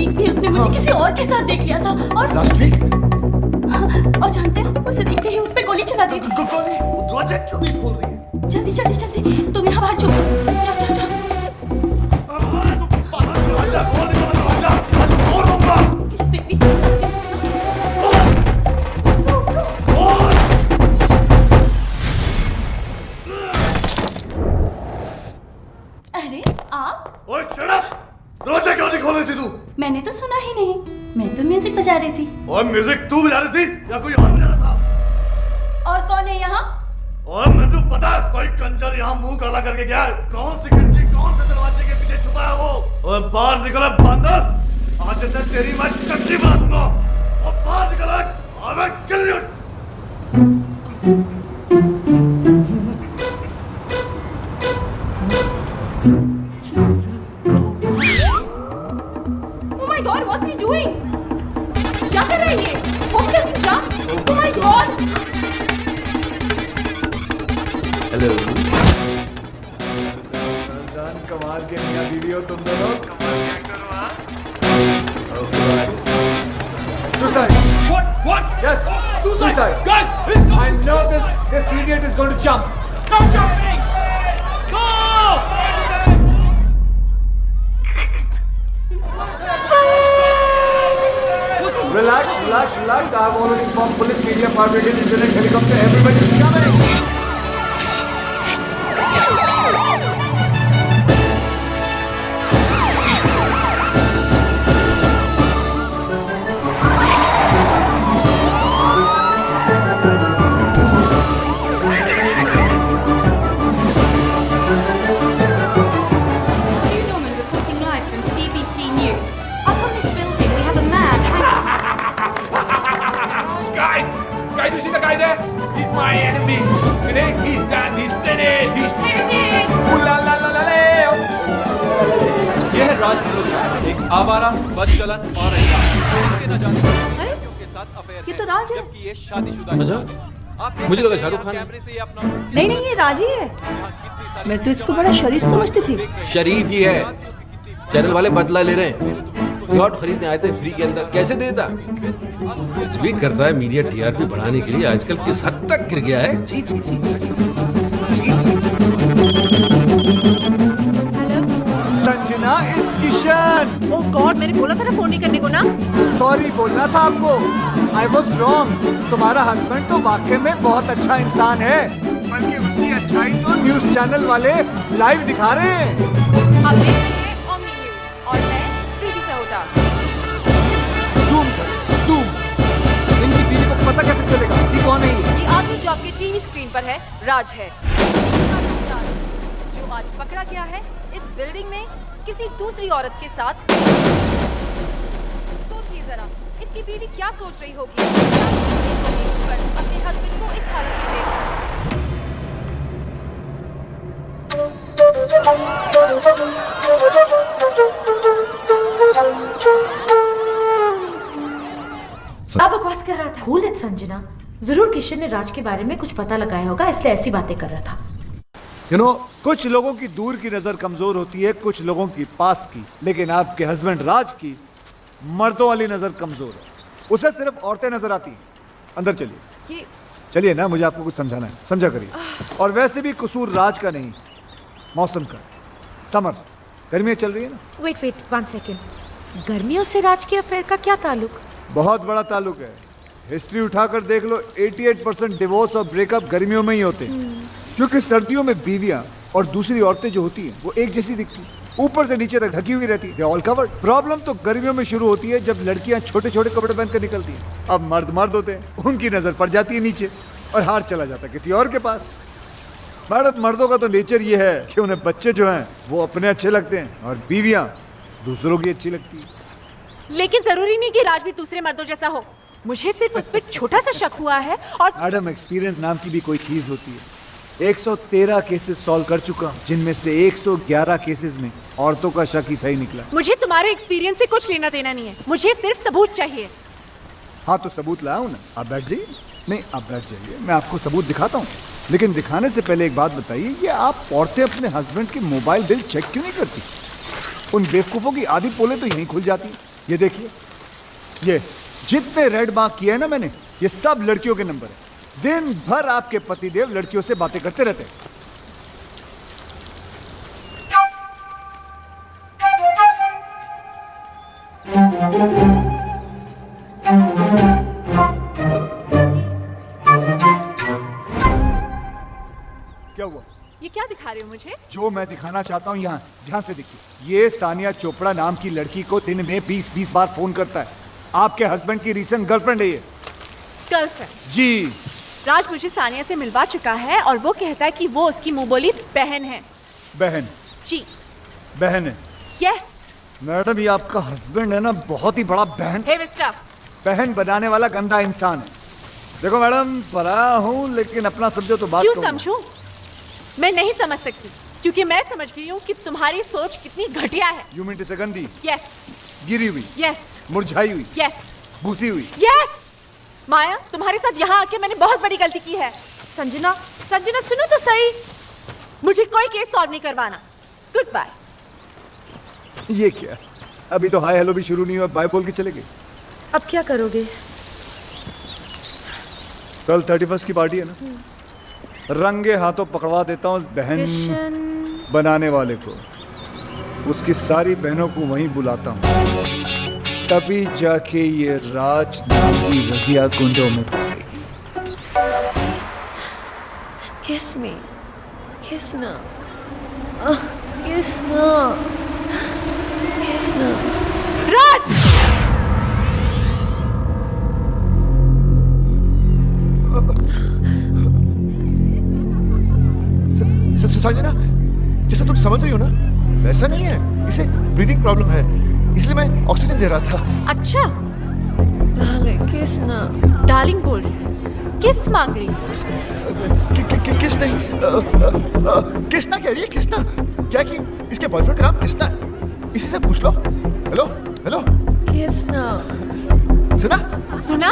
Week भी उसने मुझे किसी और के साथ देख लिया था और लास्ट वीक और जानते हो उसे देखते ही उस पे गोली चला दी थी। गोली? वो दरवाजा क्यों नहीं खोल रही है? जल्दी जल्दी जल्दी तुम यहाँ बाहर जाओ, जाओ जाओ जाओ। प्लीज बेबी जल्दी। अरे आप? ओए शट अप! दरवाजा क्यों नहीं खोल रही थी तू? मैंने तो सुना ही नहीं, मैं तो म्यूजिक बजा रही थी। और म्यूजिक तू बजा रही थी या कोई और बजा रहा था? और कौन है यहाँ? और मैं तो पता कोई कंजर यहाँ मुंह काला करके गया है। कौन सी खिड़की कौन से दरवाजे के पीछे छुपा है वो? और बाहर निकला बंदर, आज से तेरी मैं चक्की बना दूंगा। और बाहर निकला और मैं kill you. Oh my God, what's he doing? क्या कर रहा है ये? Hopeless jump? Oh my God! Hello जान कमाल के मियां बीवी हो तुम दोनों। कमाल के एक्टर हो हाँ? Suicide! What? Yes! Suicide! Guys, he's I know this idiot is going to jump! No jumping! Go! Relax. I have already informed police, media, fire brigade, internet, helicopter, everybody is coming! Sue Norman reporting live from CBC News. Up on this building we have a man Guys, you see the guy there? He's my enemy. You know, he's done. He's finished. He's finished. Ooh la la la la la. यह है राज मल्होत्रा, एक आवारा, बदचलन और इसके न जाने के साथ अफेयर ये तो राज है। जबकि ये शादीशुदा अच्छा? मुझे लगा शाहरुख खान है। कैमरे से ये अपना नहीं नहीं ये राज ही है। मैं तो इसको बड़ा शरीफ समझती थी। शरीफ ही है। चैनल वाले बदला ले रहे हैं। प्लॉट खरीदने आए थे फ्री के अंदर, कैसे देता? कुछ भी करता है मीडिया टीआरपी बढ़ाने के लिए। आजकल किस हद तक गिर गया है। छी छी छी छी छी छी छी छी छी। Sanjana, it's Kishan! Oh God, मैंने बोला था ना फोन नहीं करने को ना। Sorry बोलना था आपको। I was wrong. तुम्हारा हस्बैंड तो वाकई में बहुत अच्छा इंसान है। बल्कि उसकी अच्छाई तो न्यूज चैनल वाले लाइव दिखा रहे हैं। आप देख रहे हैं Omni News और मैं प्रीति सहोटा। Zoom कर, zoom। इनकी बीवी को पता कैसे चलेगा कि कौन है ये? ये आदमी जो आपके टीवी स्क्रीन पर है, राज है। जो आज पकड़ा गया है इस बिल्डिंग में किसी दूसरी औरत के साथ। सोचिए जरा, इसकी बीवी क्या सोच रही होगी अपने हस्बैंड को इस हालत में देख। क्या बकवास कर रहा था? Cool it Sanjana. जरूर किशन ने राज के बारे में कुछ पता लगाया होगा, इसलिए ऐसी बातें कर रहा था। कुछ लोगों की दूर की नजर कमजोर होती है, कुछ लोगों की पास की। लेकिन आपके हस्बैंड राज की मर्दों वाली नजर कमजोर है। उसे सिर्फ औरतें नजर आती हैं। अंदर चलिए। चलिए ना, मुझे आपको कुछ समझाना है, समझा करिए। और वैसे भी कसूर राज का नहीं, मौसम का। समर, गर्मियाँ चल रही है ना। Wait 1 second. गर्मियों से राज के अफेयर का क्या ताल्लुक? बहुत बड़ा ताल्लुक है। हिस्ट्री उठाकर देख लो, 88% डिवोर्स और ब्रेकअप गर्मियों में ही होते हैं। क्योंकि सर्दियों में बीवियां और दूसरी औरतें जो होती हैं वो एक जैसी दिखती हैं, ऊपर से नीचे तक ढकी हुई रहती है, ऑल कवर्ड। प्रॉब्लम तो गर्मियों में शुरू होती है जब लड़कियां छोटे छोटे कपड़े पहनकर निकलती हैं। अब मर्द होते हैं, उनकी नजर पड़ जाती है नीचे और हार चला जाता है किसी और के पास। मैडम, मर्दों का तो नेचर ये है कि उन्हें बच्चे जो हैं वो अपने अच्छे लगते हैं और बीवियां दूसरों की अच्छी लगती है। लेकिन जरूरी नहीं कि राज भी दूसरे मर्दों जैसा हो। मुझे सिर्फ उस पर छोटा सा शक हुआ है। और मैडम, एक्सपीरियंस नाम की भी कोई चीज होती है। 113 केसेस सॉल्व कर चुका हूं, जिनमें से 111 केसेस में औरतों का शक ही सही निकला। मुझे तुम्हारे एक्सपीरियंस से कुछ लेना देना नहीं है, मुझे सिर्फ सबूत चाहिए। हाँ तो सबूत लाया हूं ना, आप बैठ जाइए। नहीं, आप बैठ जाइए, मैं आपको सबूत दिखाता हूँ। लेकिन दिखाने से पहले एक बात बताइए, ये आप औरतें अपने हस्बैंड के मोबाइल बिल चेक क्यों नहीं करती? उन बेवकूफों की आधी पोले तो यहीं खुल जाती है। ये देखिए, ये जितने रेड मार्क किए हैं ना मैंने, ये सब लड़कियों के नंबर है। दिन भर आपके पतिदेव लड़कियों से बातें करते रहते हैं। क्या हुआ? ये क्या दिखा रहे हो मुझे? जो मैं दिखाना चाहता हूँ यहाँ ध्यान से देखिए। ये सानिया चोपड़ा नाम की लड़की को दिन में 20-20 बार फोन करता है। आपके हस्बैंड की रीसेंट गर्लफ्रेंड है ये। गर्लफ्रेंड? जी। राज मुझे सानिया से मिलवा चुका है और वो कहता है कि वो उसकी मुंह बोली बहन है। बहन? जी। बहन है? यस। मैडम, ये आपका हस्बैंड है ना, बहुत ही बड़ा बहन। हे मिस्टर, बहन बनाने वाला गंदा इंसान है। देखो मैडम, पराया हूँ लेकिन अपना समझो तो बात क्यों कहूँगा। समझूं? मैं नहीं समझ सकती क्योंकि मैं समझ गई हूँ कि तुम्हारी सोच कितनी घटिया है। यू मीन टू से गंदी? यस। गिरी हुई? यस। मुरझाई हुई? यस। भूसी हुई? यस। माया, तुम्हारे साथ यहाँ आके मैंने बहुत बड़ी गलती की है। संजना, संजना सुनो तो सही, मुझे कोई केस सॉल्व नहीं करवाना। Good bye. ये क्या? अभी तो हाय हेलो भी शुरू नहीं हुआ, बाय बोल के चले गए। अब क्या करोगे? कल 31 की पार्टी है ना, रंगे हाथों पकड़वा देता हूँ उस बहन बनाने वाले को। उसकी सारी बहनों को वहीं बुलाता हूँ, तभी जाके ये राज नाम की रजिया गुंडों में फंसेगी। Kiss me. Kiss na. Kiss na. Kiss na. राज! संजना, जैसा तुम समझ रही हो ना, वैसा नहीं है। इसे ब्रीदिंग प्रॉब्लम है, इसलिए मैं ऑक्सीजन दे रहा था। अच्छा, Darling, kiss na. डार्लिंग बोल रही है, किस मांग रही है? किस नहीं, किसना कह रही है? किसना क्या? कि इसके बॉयफ्रेंड का नाम किसना है? इसी से पूछ लो। Hello hello, Kiss na. सुना? सुना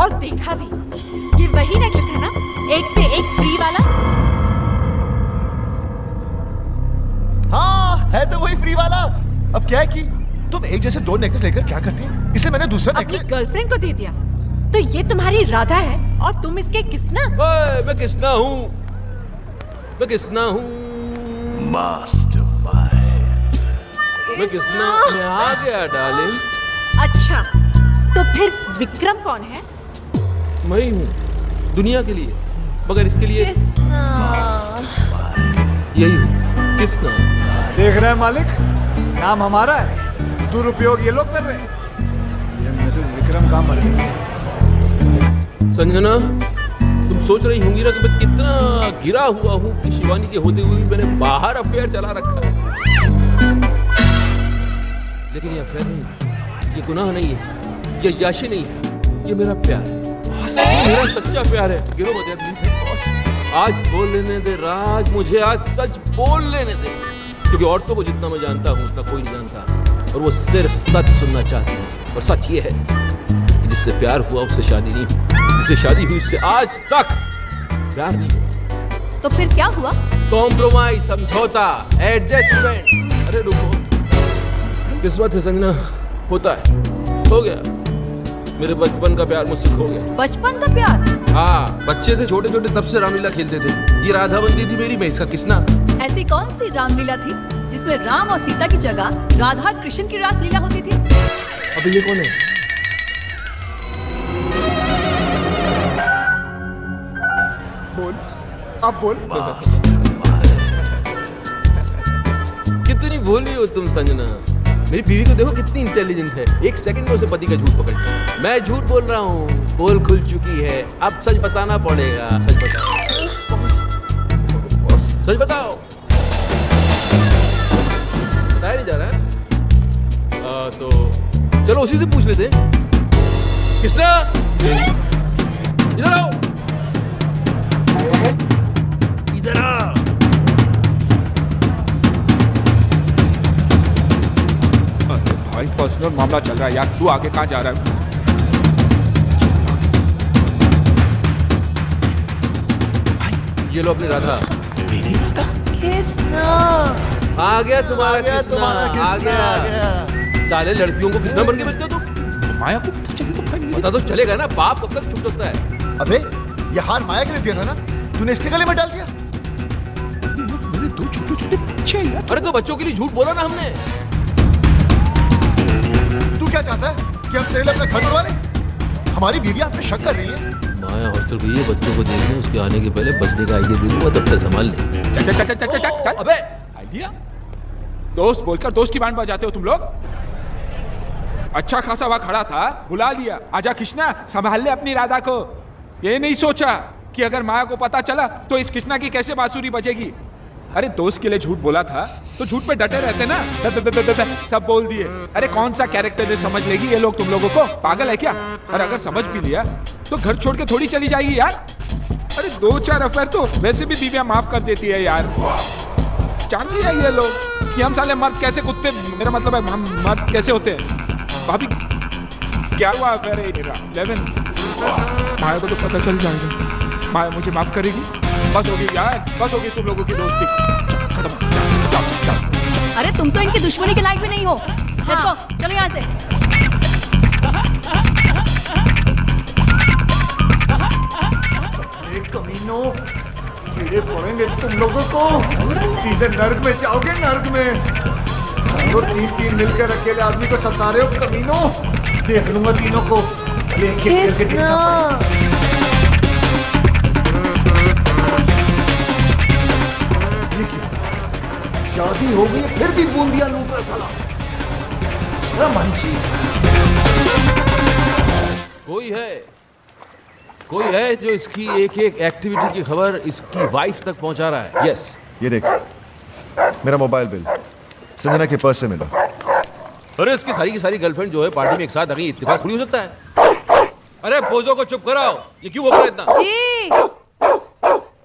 और देखा भी। ये वही नेकलेस है ना, एक पे एक फ्री वाला? हाँ, है तो वही फ्री वाला। अब क्या है कि तुम एक जैसे दो नेकलेस लेकर क्या करती है, इसलिए मैंने दूसरा अपनी नेकलेस। गर्लफ्रेंड को दे दिया। तो ये तुम्हारी राधा है और तुम इसके किसना? ओए, मैं किसना हूँ? मैं किसना हूँ? मैं किसना? मैं आ गया डार्लिंग। अच्छा, तो फिर विक्रम कौन है? मैं ही हूँ दुनिया के लिए, मगर इसके लिए यही हूँ, किसना। देख रहे हैं मालिक, नाम हमारा है, दुरुपयोग ये लोग कर रहे हैं। ये मिसेस विक्रम कहाँ मर गई? संजना, तुम सोच रही होंगी ना कि मैं कितना गिरा हुआ हूँ कि शिवानी के होते हुए भी मैंने बाहर अफेयर चला रखा है। लेकिन ये अफेयर नहीं है, ये गुनाह नहीं है, ये याशी नहीं है, ये मेरा प्यार है, ये मेरा सच्चा प्यार है। गिरो मत यार प्लीज। आज बोल लेने दे राज, मुझे आज सच बोल लेने दे, क्योंकि औरतों को जितना मैं जानता हूँ उतना कोई नहीं जानता, और वो सिर्फ सच सुनना चाहती है। और सच ये है कि जिससे प्यार हुआ उससे शादी नहीं हुई, जिससे शादी हुई उससे आज तक प्यार नहीं हुआ। तो फिर क्या हुआ? कॉम्प्रोमाइज, समझौता, एडजस्टमेंट। अरे रुको, किस्मत है संजना, होता है, हो गया। मेरे बचपन का प्यार मुझसे खो गया। बचपन का प्यार? हाँ, बच्चे थे छोटे छोटे तब से रामलीला खेलते थे। ये राधा बनती थी मेरी, मैं इसका किसना। ऐसी कौन सी रामलीला थी जिसमें राम और सीता की जगह राधा कृष्ण की रासलीला होती थी? अबे ये कौन है? बोल, अब बोल। कितनी भोली हो तुम संजना। मेरी बीवी को देखो कितनी इंटेलिजेंट है, एक सेकंड में उसे पति का झूठ पकड़ लिया। मैं झूठ बोल रहा हूँ, पोल खुल चुकी है, अब सच बताना पड़ेगा। सच बताओ, सच बताओ। बताया नहीं जा रहा है? तो चलो उसी से पूछ लेते हैं। किसना? इधर आओ, इधर आओ। भाई पर्सनल मामला चल रहा है यार, तू आगे कहाँ जा रहा है? ये लो अपनी राधा। Kiss na. आ गया तुम्हारा किसना, आ गया। साले लड़कियों को किसना बन के बेचते हो तुम? माया को पता चले तो भाई पता तो चलेगा ना, बाप कब तक छुप सकता है? अबे ये हार माया के लिए दिया था ना, तूने इसके गले में डाल दिया। मेरे दो छोटे छोटे बच्चे हैं यार। अरे तो बच्चों के लिए झूठ बोला ना हमने। तू क्या चाहता है कि हम तेरे लिए अपना घर बनवा लें? हमारी बीवी आप पे शक कर रही है। माया हॉस्टल गई है बच्चों को देखने, उसके आने के पहले बचने का आइडिया दे दूंगा, तब तक संभाल ले। चल चल चल चल चल चल चल। अबे आइडिया, दोस्त बोलकर दोस्त की बैंड बजाते हो तुम लोग। अच्छा खासा वहां खड़ा था, बुला लिया, आजा कृष्णा संभाल ले अपनी राधा को। ये नहीं सोचा कि अगर माया को पता चला तो इस कृष्णा की कैसे बांसुरी बजेगी। अरे दोस्त के लिए झूठ बोला था तो झूठ पे डटे रहते ना। सब बोल दिए। अरे कौन सा कैरेक्टर ने समझ लेगी ये लोग तुम लोगों को, पागल है क्या? और अगर समझ भी लिया तो घर छोड़ के थोड़ी चली जाएगी यार। अरे 2-4 अफेयर तो वैसे भी बीवियां माफ कर देती है यार। जानती है ये लोग कि हम साले मर्द कैसे कुत्ते, मेरा मतलब है हम मर्द कैसे होते हैं। भाभी क्या हुआ अफेयर है मेरा 11? माया को तो पता चल जाएगा, माया मुझे माफ करेगी। बस होगी यार, बस होगी तुम लोगों की दोस्ती खत्म। अरे तुम तो इनकी दुश्मनी के लायक भी नहीं हो। देखो चलो यहाँ से। कमीनों, कीड़े पड़ेंगे तुम लोगों को, सीधे नर्क में जाओगे, नर्क में। सालों 3-3 मिलकर अकेले आदमी को सता रहे हो कमीनों। देख लूंगा तीनों को, एक एक करके देखना पड़ेगा। शादी हो गई फिर भी बूंदिया लूट रहा साला, शर्म आनी चाहिए। कोई है जो इसकी एक एक एक्टिविटी की खबर इसकी वाइफ तक पहुंचा रहा है। यस ये देख, मेरा मोबाइल बिल संजना के पर्स से मिला। अरे इसकी सारी की सारी गर्लफ्रेंड जो है पार्टी में एक साथ आ गई, इत्तेफाक थोड़ी हो सकता है। अरे बोझों को चुप कराओ, ये क्यों बोल रहा है इतना? जी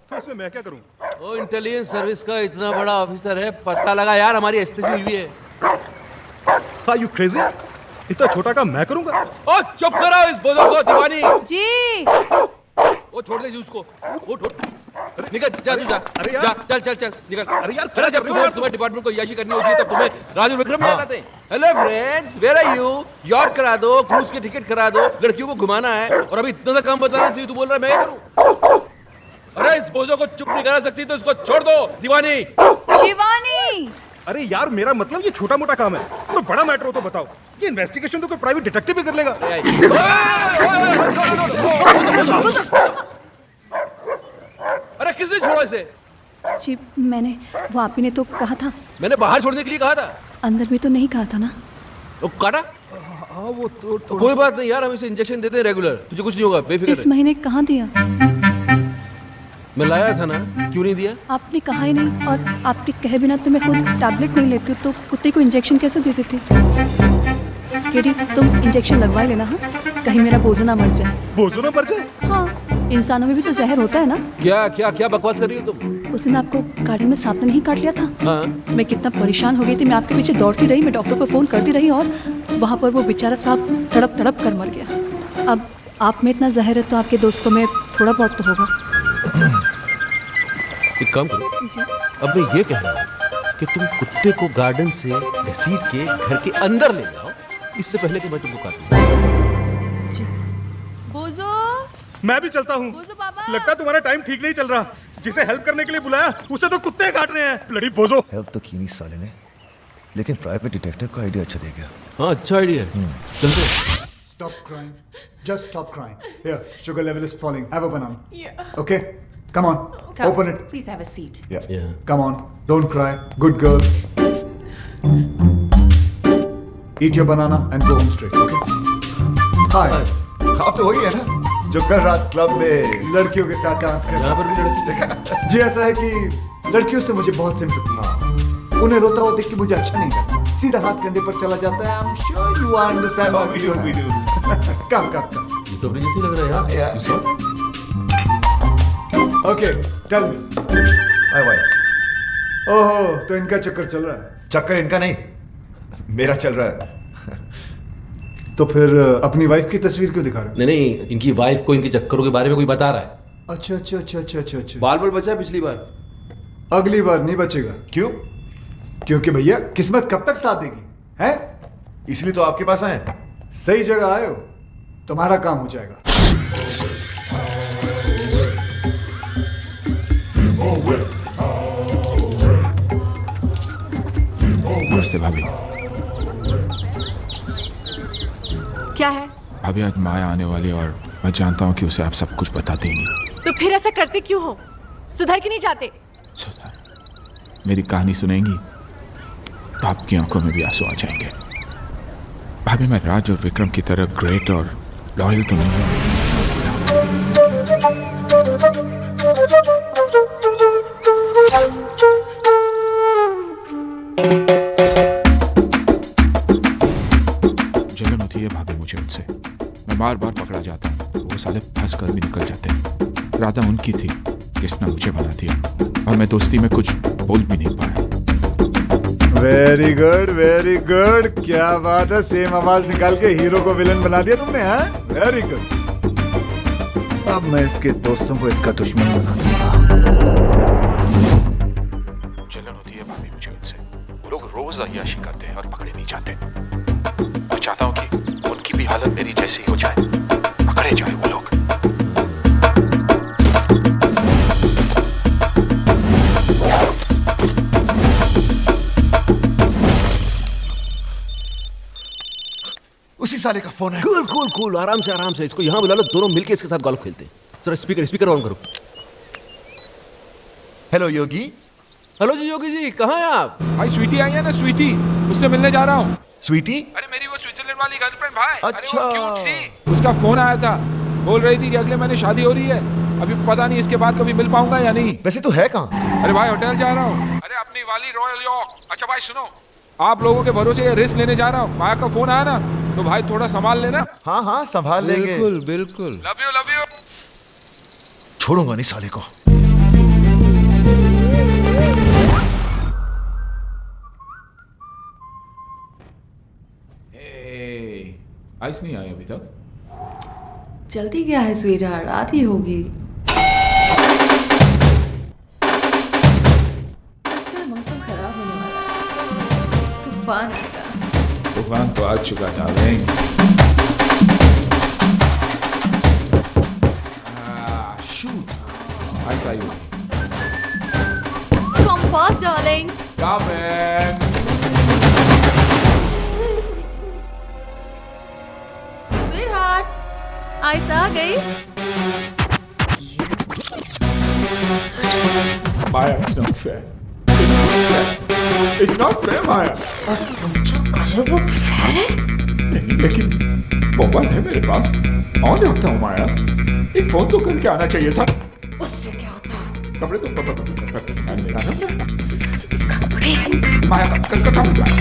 तो इसमें मैं क्या करूं? ओ इंटेलिजेंस सर्विस का इतना बड़ा ऑफिसर है, पता लगा यार हमारी एस्तेसी हुई है। Are you crazy? इतना छोटा काम मैं करूंगा? ओ चुप कराओ इस बोझों को दीवानी। जी वो छोड़ दे उसको, वो निकल जा तू जा। अरे यार। जा, चल चल चल निकल। अरे यार, अरे जब तुम्हें डिपार्टमेंट को याशी करनी होती है तब तुम्हें राजू विक्रम याद आते हैं। Hello friends, where are you? Yacht करा दो, क्रूज की टिकट करा दो, लड़कियों को घुमाना है और अभी इतना सा काम बताना तू बोल रहा है मैं करूं? अरे इस बोझों को चुप नहीं करा सकती तो इसको छोड़ दो दीवानी। शिवानी। अरे यार मेरा मतलब ये छोटा मोटा काम है, कोई बड़ा मैटर हो तो बताओ। ये इन्वेस्टिगेशन तो कोई प्राइवेट डिटेक्टिव भी कर लेगा। अरे किसने छोड़ा इसे? जी मैंने, वो आप ही ने तो कहा था। मैंने बाहर छोड़ने के लिए कहा था, अंदर भी तो नहीं कहा था ना। वो काटा? हाँ वो तो कोई बात नहीं यार, हम इसे इंजेक्शन देते हैं रेगुलर, तुझे कुछ नहीं होगा, बेफिक्र इस रह। महीने कहाँ दिया? मैं लाया था ना, क्यों नहीं दिया? आपने कहा ही नहीं, और आपके कहे बिना तो मैं खुद टैबलेट नहीं लेती हूँ, तो कुत्ते को इंजेक्शन कैसे दे देती? केडी तुम इंजेक्शन लगवा लेना, हाँ? कहीं मेरा बोझ ना मर जाए। बोझो ना मर जाए? हाँ, इंसानों में भी तो जहर होता है ना। क्या क्या क्या बकवास कर रही हो तुम? उस दिन आपको गार्डन में सांप ने नहीं काट लिया था? हाँ। मैं कितना परेशान हो गई थी, मैं आपके पीछे दौड़ती रही, मैं डॉक्टर को फोन करती रही, और वहाँ पर वो बेचारा सांप तड़प तड़प कर मर गया। अब आप में इतना जहर है तो आपके दोस्तों में थोड़ा बहुत तो होगा। एक काम करो जी। अब मैं ये कह रहा हूँ कि तुम कुत्ते को गार्डन से घसीट के घर के अंदर ले जाओ, इससे पहले कि मैं तुमको काटूं। जी। बोझो, मैं भी चलता हूँ। बोझो बाबा। लगता है तुम्हारा टाइम ठीक नहीं चल रहा। जिसे हेल्प करने के लिए बुलाया उसे तो कुत्ते काट रहे हैं। ब्लडी बोझो। हेल्प तो की नहीं साले ने, लेकिन प्राइवेट डिटेक्टिव का आइडिया अच्छा दे गया। हाँ अच्छा आइडिया है, चलते। Stop crying. Just stop crying. Here, sugar level is falling. Have a banana. Yeah. Okay? Come on. Come. Open it. Please have a seat. Yeah. Come on. Don't cry. Good girl. Eat your banana and go home straight. Okay? Hi. आप तो वही है ना जो कल रात club में लड़कियों के साथ डांस कर यहाँ पर भी लड़की। जी ऐसा है कि लड़कियों से मुझे बहुत सिंपैथी है। उन्हें रोता हुआ देख के मुझे अच्छा नहीं लगता। सीधा हाथ कंधे पर चला जाता है। I'm sure you understand what we do. Come. ये तो अपने जैसे लग रहा है यार। Yeah. Okay, tell me. हाय भाई, ओहो, तो इनका चक्कर चल रहा है। चक्कर इनका नहीं, मेरा चल रहा है। तो फिर अपनी वाइफ की तस्वीर क्यों दिखा रहे हो? नहीं, इनकी वाइफ को इनके चक्करों के बारे में कोई बता रहा है। अच्छा। बाल बचा है पिछली बार। अगली बार नहीं बचेगा। क्यों? क्योंकि भैया किस्मत कब तक साथ देगी, है? इसलिए तो आपके पास आए। सही जगह आए हो, तुम्हारा काम हो जाएगा। नमस्ते भाभी। क्या है? भाभी आज माया आने वाली है और मैं जानता हूँ कि उसे आप सब कुछ बताते ही नहीं। तो फिर ऐसा करते क्यों हो? सुधर के नहीं जाते? सुधर। मेरी कहानी सुनेंगी तो आपकी आंखों में भी आंसू आ जाएंगे। भाभी मैं राज और विक्रम की तरह ग्रेट और लॉयल तो नहीं हूँ। जलन होती है भाभी मुझे उनसे। मैं बार बार पकड़ा जाता हूँ तो वो साले फंस कर भी निकल जाते हैं। राधा उनकी थी, कृष्णा मुझे बना दिया और मैं दोस्ती में कुछ बोल भी नहीं पाया। Very good, very good. क्या बात है, सेम आवाज निकाल के हीरो को विलन बना दिया तुमने, हाँ? Very good. अब मैं इसके दोस्तों को इसका दुश्मन बना दूंगा। जलन होती है भाभी मुझे उनसे। वो लोग रोज अय्याशी करते हैं और पकड़े नहीं जाते। मैं चाहता हूँ कि उनकी भी हालत मेरी जैसी हो जाए, पकड़े जाए वो लोग। उसी साले का फोन है। कूल कूल कूल, आराम से इसको यहाँ बुला लो, दोनों मिलके इसके साथ गोल्फ खेलते हैं। जरा स्पीकर ऑन करो। हेलो योगी। हेलो जी योगी जी, कहाँ हैं आप? भाई स्वीटी आई है ना, स्वीटी, उससे मिलने जा रहा हूँ। स्वीटी? अरे मेरी वो स्विट्जरलैंड वाली गर्लफ्रेंड भाई। अच्छा। अरे वो क्यूट सी। उसका फोन आया था, बोल रही थी कि अगले महीने शादी हो रही है। अभी पता नहीं इसके बाद कभी मिल पाऊंगा या नहीं। वैसे तो है कहाँ? अरे भाई होटल जा रहा हूँ। अरे अपनी वाली रॉयल यॉर्क। अच्छा भाई सुनो, आप लोगों के भरोसे ये रिस्क लेने जा रहा हूँ। माया का फोन आया ना तो भाई थोड़ा संभाल लेना। हाँ हाँ संभाल लेंगे। बिल्कुल बिल्कुल। Love you. छोड़ूंगा नहीं साले को। आइस नहीं आई अभी तक। जल्दी क्या है स्वीटहार्ट, आधी होगी। मौसम खराब होने वाला है, तूफान आएगा। तूफान तो आ चुका डार्लिंग। शूट। आइस आई होगी। Come fast, darling. Come in. Sweetheart, ice आ गई। Maya, it's not fair. It's not fair, Maya. अरे वो फेर है? नहीं, लेकिन मोबाइल है मेरे पास, ऑन रखता हूँ माया। एक फोन तो करके आना चाहिए था। उससे क्या होता? कपड़े तो मेरा ना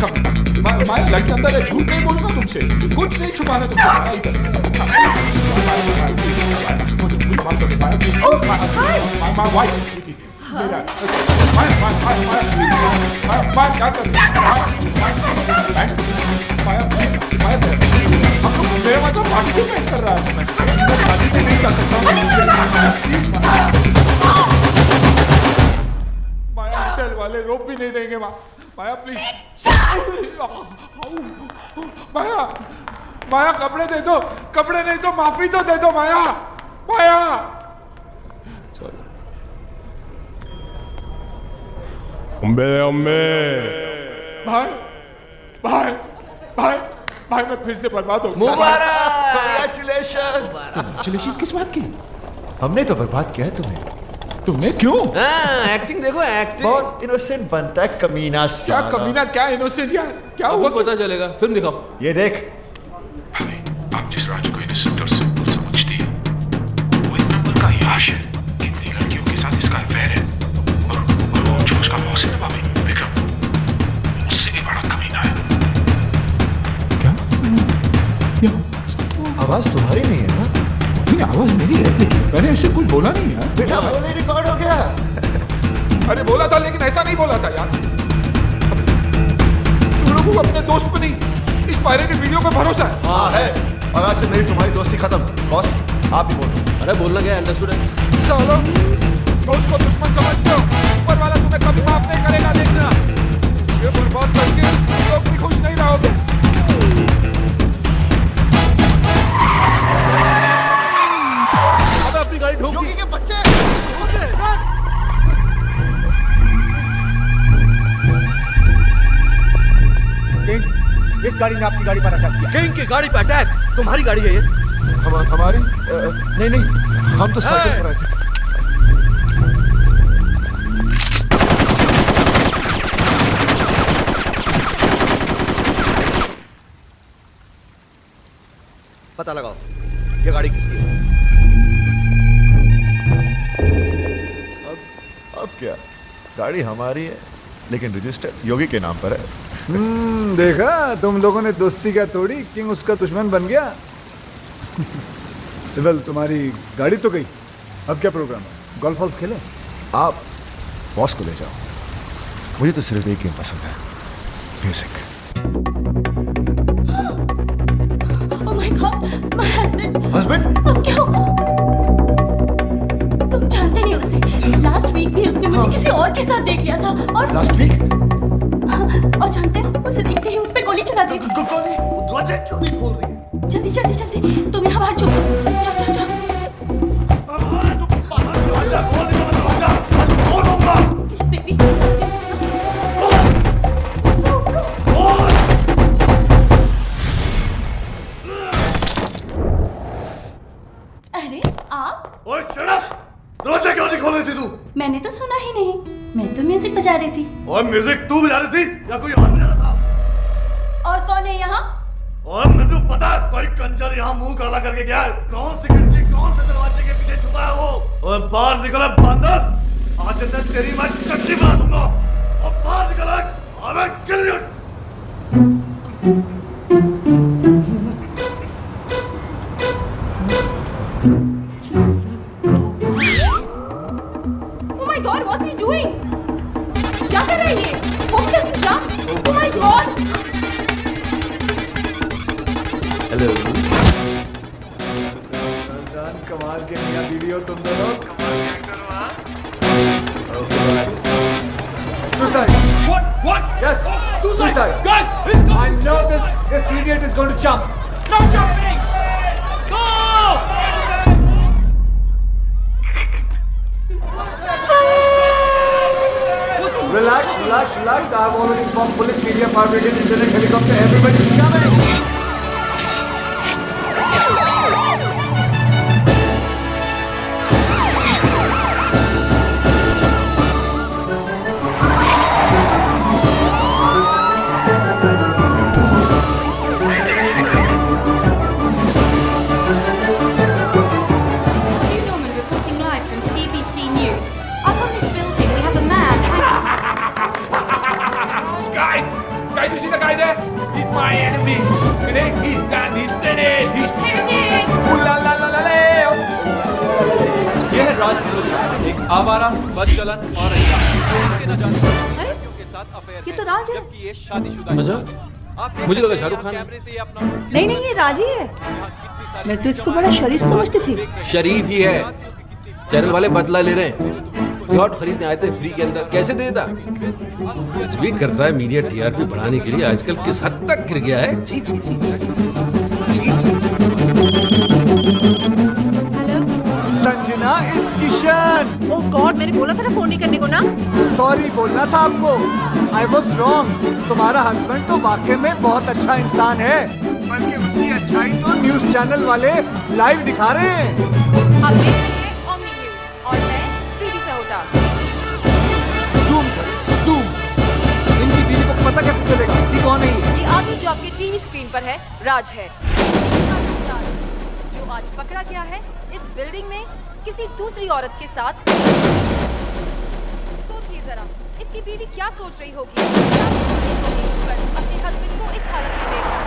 कपड़े? माया माया लड़के अंदर है, झूठ नहीं बोलूंगा तुमसे, कुछ नहीं छुपाना तुमसे। क्या कर मेरा मतलब पार्टिसिपेट कर रहा है। मैं शादी में नहीं कर सकता हूँ। माया होटल वाले रोक भी नहीं देंगे। माया प्लीज। माया कपड़े दे दो, कपड़े नहीं तो माफी तो दे दो माया। सॉरी। भाई मैं फिर से बर्बाद हो गया। मुबारक। कांग्रेचुलेशंस। कांग्रेचुलेशंस किस बात की? हमने तो बर्बाद किया है तुम्हें। तुमने क्यों? एक्टिंग देखो, एक्टिंग। बहुत इनोसेंट बनता है कमीना क्या साला। कमीना, क्या इनोसेंट यार, क्या हुआ? पता चलेगा, फिल्म दिखाओ। ये देख। भाई आप जिस राज को इनोसेंट और सिंपल समझती है, वो एक नंबर का याश है। कितनी लड़कियों के साथ इसका अफेयर है और वो जो उसका बॉस है ना भाभी विक्रम, उससे भी बड़ा कमीना है। क्या? आवाज तुम्हारी नहीं है ना? नहीं आवाज मेरी है, लेकिन मैंने ऐसे कुछ बोला नहीं यार। बेटा वो नहीं रिकॉर्ड हो गया। अरे बोला था लेकिन ऐसा नहीं बोला था यार। तुम लोगों को अपने दोस्त पर नहीं, इस पायरेटेड वीडियो पे भरोसा है। हाँ है, और आज से मेरी तुम्हारी दोस्ती खत्म। बॉस आप भी बोलो। अरे बोलना क्या है, अंडरस्टूड है। चलो तो उसको दुश्मन समझते हो, ऊपर वाला तुम्हें कभी माफ नहीं करेगा। देखना ये बर्बाद करके तुम लोग भी खुश नहीं रहोगे। गाड़ी ने आपकी गाड़ी पर अटैक किया? किंग की गाड़ी पे अटैक? तुम्हारी गाड़ी है ये? हमारी नहीं नहीं, हम तो साइकिल पर आए थे। पता लगाओ ये गाड़ी किसकी है। अब क्या, गाड़ी हमारी है लेकिन रजिस्टर योगी के नाम पर है। देखा, तुम लोगों ने दोस्ती क्या तोड़ी, किंग उसका दुश्मन बन गया। वेल, तुम्हारी गाड़ी तो गई, अब क्या प्रोग्राम है? गोल्फ वॉल्फ खेले? आप बॉस को ले जाओ, मुझे तो सिर्फ एक गेम पसंद है, music. Oh my God, my husband. Husband? अब क्या होगा? तुम जानते नहीं उसे। लास्ट वीक भी उसने मुझे किसी और के साथ देख लिया था और लास्ट वीक? और जानते हो, उसे देखते ही उस पे गोली चला दी थी। गोली? दरवाजा क्यों नहीं खोल रही है? जल्दी जल्दी जल्दी, तुम यहाँ बाहर छुपो। जाओ जाओ जाओ। दरवाजा खोल दे, दरवाजा आज खोल दूंगा। प्लीज बेबी, जल्दी। अरे आप? ओए शट अप! दरवाजा क्यों नहीं खोल रही थी तू? मैंने तो सुना ही नहीं, मैं तो म्यूजिक बजा रही थी। और म्यूजिक तू बजा रही थी या कोई और बजा रहा था? और कौन है यहाँ? और मैं तो पता कोई कंजर यहाँ मुंह काला करके गया है। कौन सी खिड़की, कौन से दरवाजे के पीछे छुपा है वो? और बाहर निकला बंदर, आज से तेरी मैं चटनी बना दूंगा। और बाहर निकला, अबे kill you. Oh my God, what's he doing? क्या कर रहा है ये? Hope doesn't jump. Oh my God! Hello. कमाल के मियां बीवी हो तुम दोनों, कमाल के एक्टर हो। हाँ? Suicide. What? Yes, suicide. Guys, he's I going. know this idiot is going to jump. No jumping. Go! Relax, relax, relax. I have already informed police, media, fire brigade, internet, helicopter, everybody is coming. This is Sue Norman reporting live from CBC News. Up on this building, we have a man Guys, you see the guy there? He's my enemy. He's done. He's finished. He's finished. Ooh la la la la la. ये है राज विरोधी, एक आवारा, बदचलन और इसके न जाने अरे, के साथ अफेयर ये तो राज है। जबकि ये शादीशुदा है। अच्छा, आप देख मुझे सकते लगा हैं शाहरुख यहाँ खान है। कैमरे से ये अपना नहीं नहीं, ये राजी है। यहाँ कितनी सारी मैं तो इसको बड़ा शरीफ समझती थी। शरीफ ही है, चैनल वाले बदला ले रहे हैं। यॉट खरीदने आए थे फ्री के अंदर, कैसे देता? कुछ भी करता है मीडिया टीआरपी बढ़ाने के लिए, आजकल किस हद तक गिर गया है। छी छी छी छी छी छी छी Sanjana, it's Kishan. Oh God, मैंने बोला था ना फोन नहीं करने को ना। सॉरी बोलना था आपको. I was wrong. तुम्हारा हस्बैंड तो वाकई में बहुत अच्छा इंसान है, बल्कि उसकी अच्छाई तो न्यूज चैनल वाले लाइव दिखा रहे हैं. आप देख रहे हैं Omni News और मैं प्रीति सहोटा। जूम कर, जूम. इनकी बीवी को पता कैसे चलेगा कि कौन है ये? ये आदमी जो आपके टीवी स्क्रीन पर है, राज है। राज, जो आज पकड़ा गया है इस बिल्डिंग में किसी दूसरी औरत के साथ। सोचिए जरा, इसकी बीवी क्या सोच रही होगी अपने हस्बैंड को इस हालत में देखकर।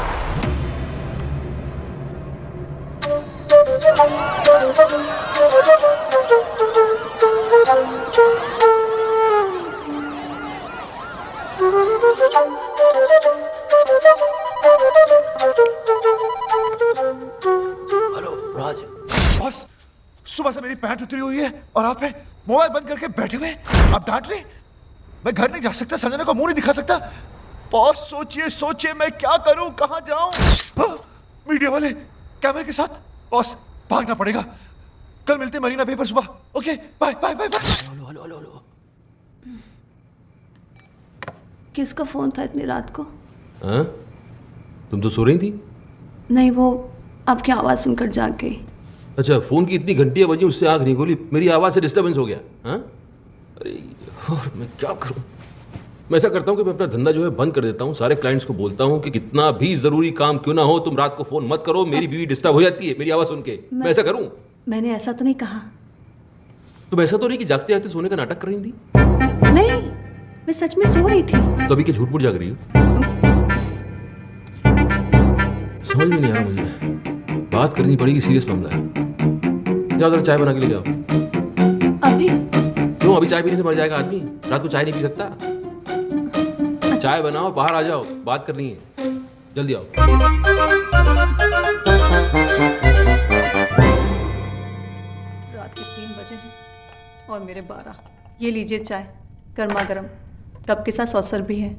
हेलो राज। बॉस, सुबह से मेरी पैंट उतरी हुई है और आप है मोबाइल बंद करके बैठे हुए हैं। आप डांट रहे? मैं घर नहीं जा सकता, संजना को मुंह नहीं दिखा सकता। बॉस सोचिए सोचिए, मैं क्या करूं, कहां जाऊं? मीडिया वाले कैमरे के साथ। बॉस भागना पड़ेगा, कल मिलते मरीना बे पर सुबह। Okay, bye bye bye bye. Hello hello hello hello. किसका फोन था इतनी रात को? हाँ? तुम तो सो रही थी। नहीं, वो आपकी आवाज़ सुनकर जाग गई। अच्छा, फोन की इतनी घंटियां बजी, उससे आंख नहीं खोली, मेरी आवाज से डिस्टर्बेंस हो गया। हाँ, अरे और मैं क्या करूं। मैं ऐसा करता हूं कि मैं अपना धंधा जो है बंद कर देता हूं। सारे क्लाइंट्स को बोलता हूं कि कितना भी जरूरी काम क्यों ना हो, तुम रात को फोन मत करो, मेरी बीवी डिस्टर्ब हो जाती है मेरी आवाज सुन के। मैं ऐसा करूं? मैंने ऐसा तो नहीं कहा। तुम ऐसा तो नहीं कि जागते जागते सोने का नाटक कर रही थी? नहीं, मैं सच में सो रही थी। तो अभी क्या झूठ मूठ जाग रही हो? समझ में नहीं आ रहा मुझे। बात करनी पड़ेगी, सीरियस मामला है। जाओ जरा चाय बना के ले जाओ। अभी? क्यों, अभी चाय पीने से मर जाएगा आदमी? रात को चाय नहीं पी सकता? चाय बनाओ, बाहर आ जाओ, बात करनी है, जल्दी आओ। रात के 3 बजे हैं और मेरे 12। ये लीजिए चाय, गर्मा गर्म, कप के साथ सॉसर भी है।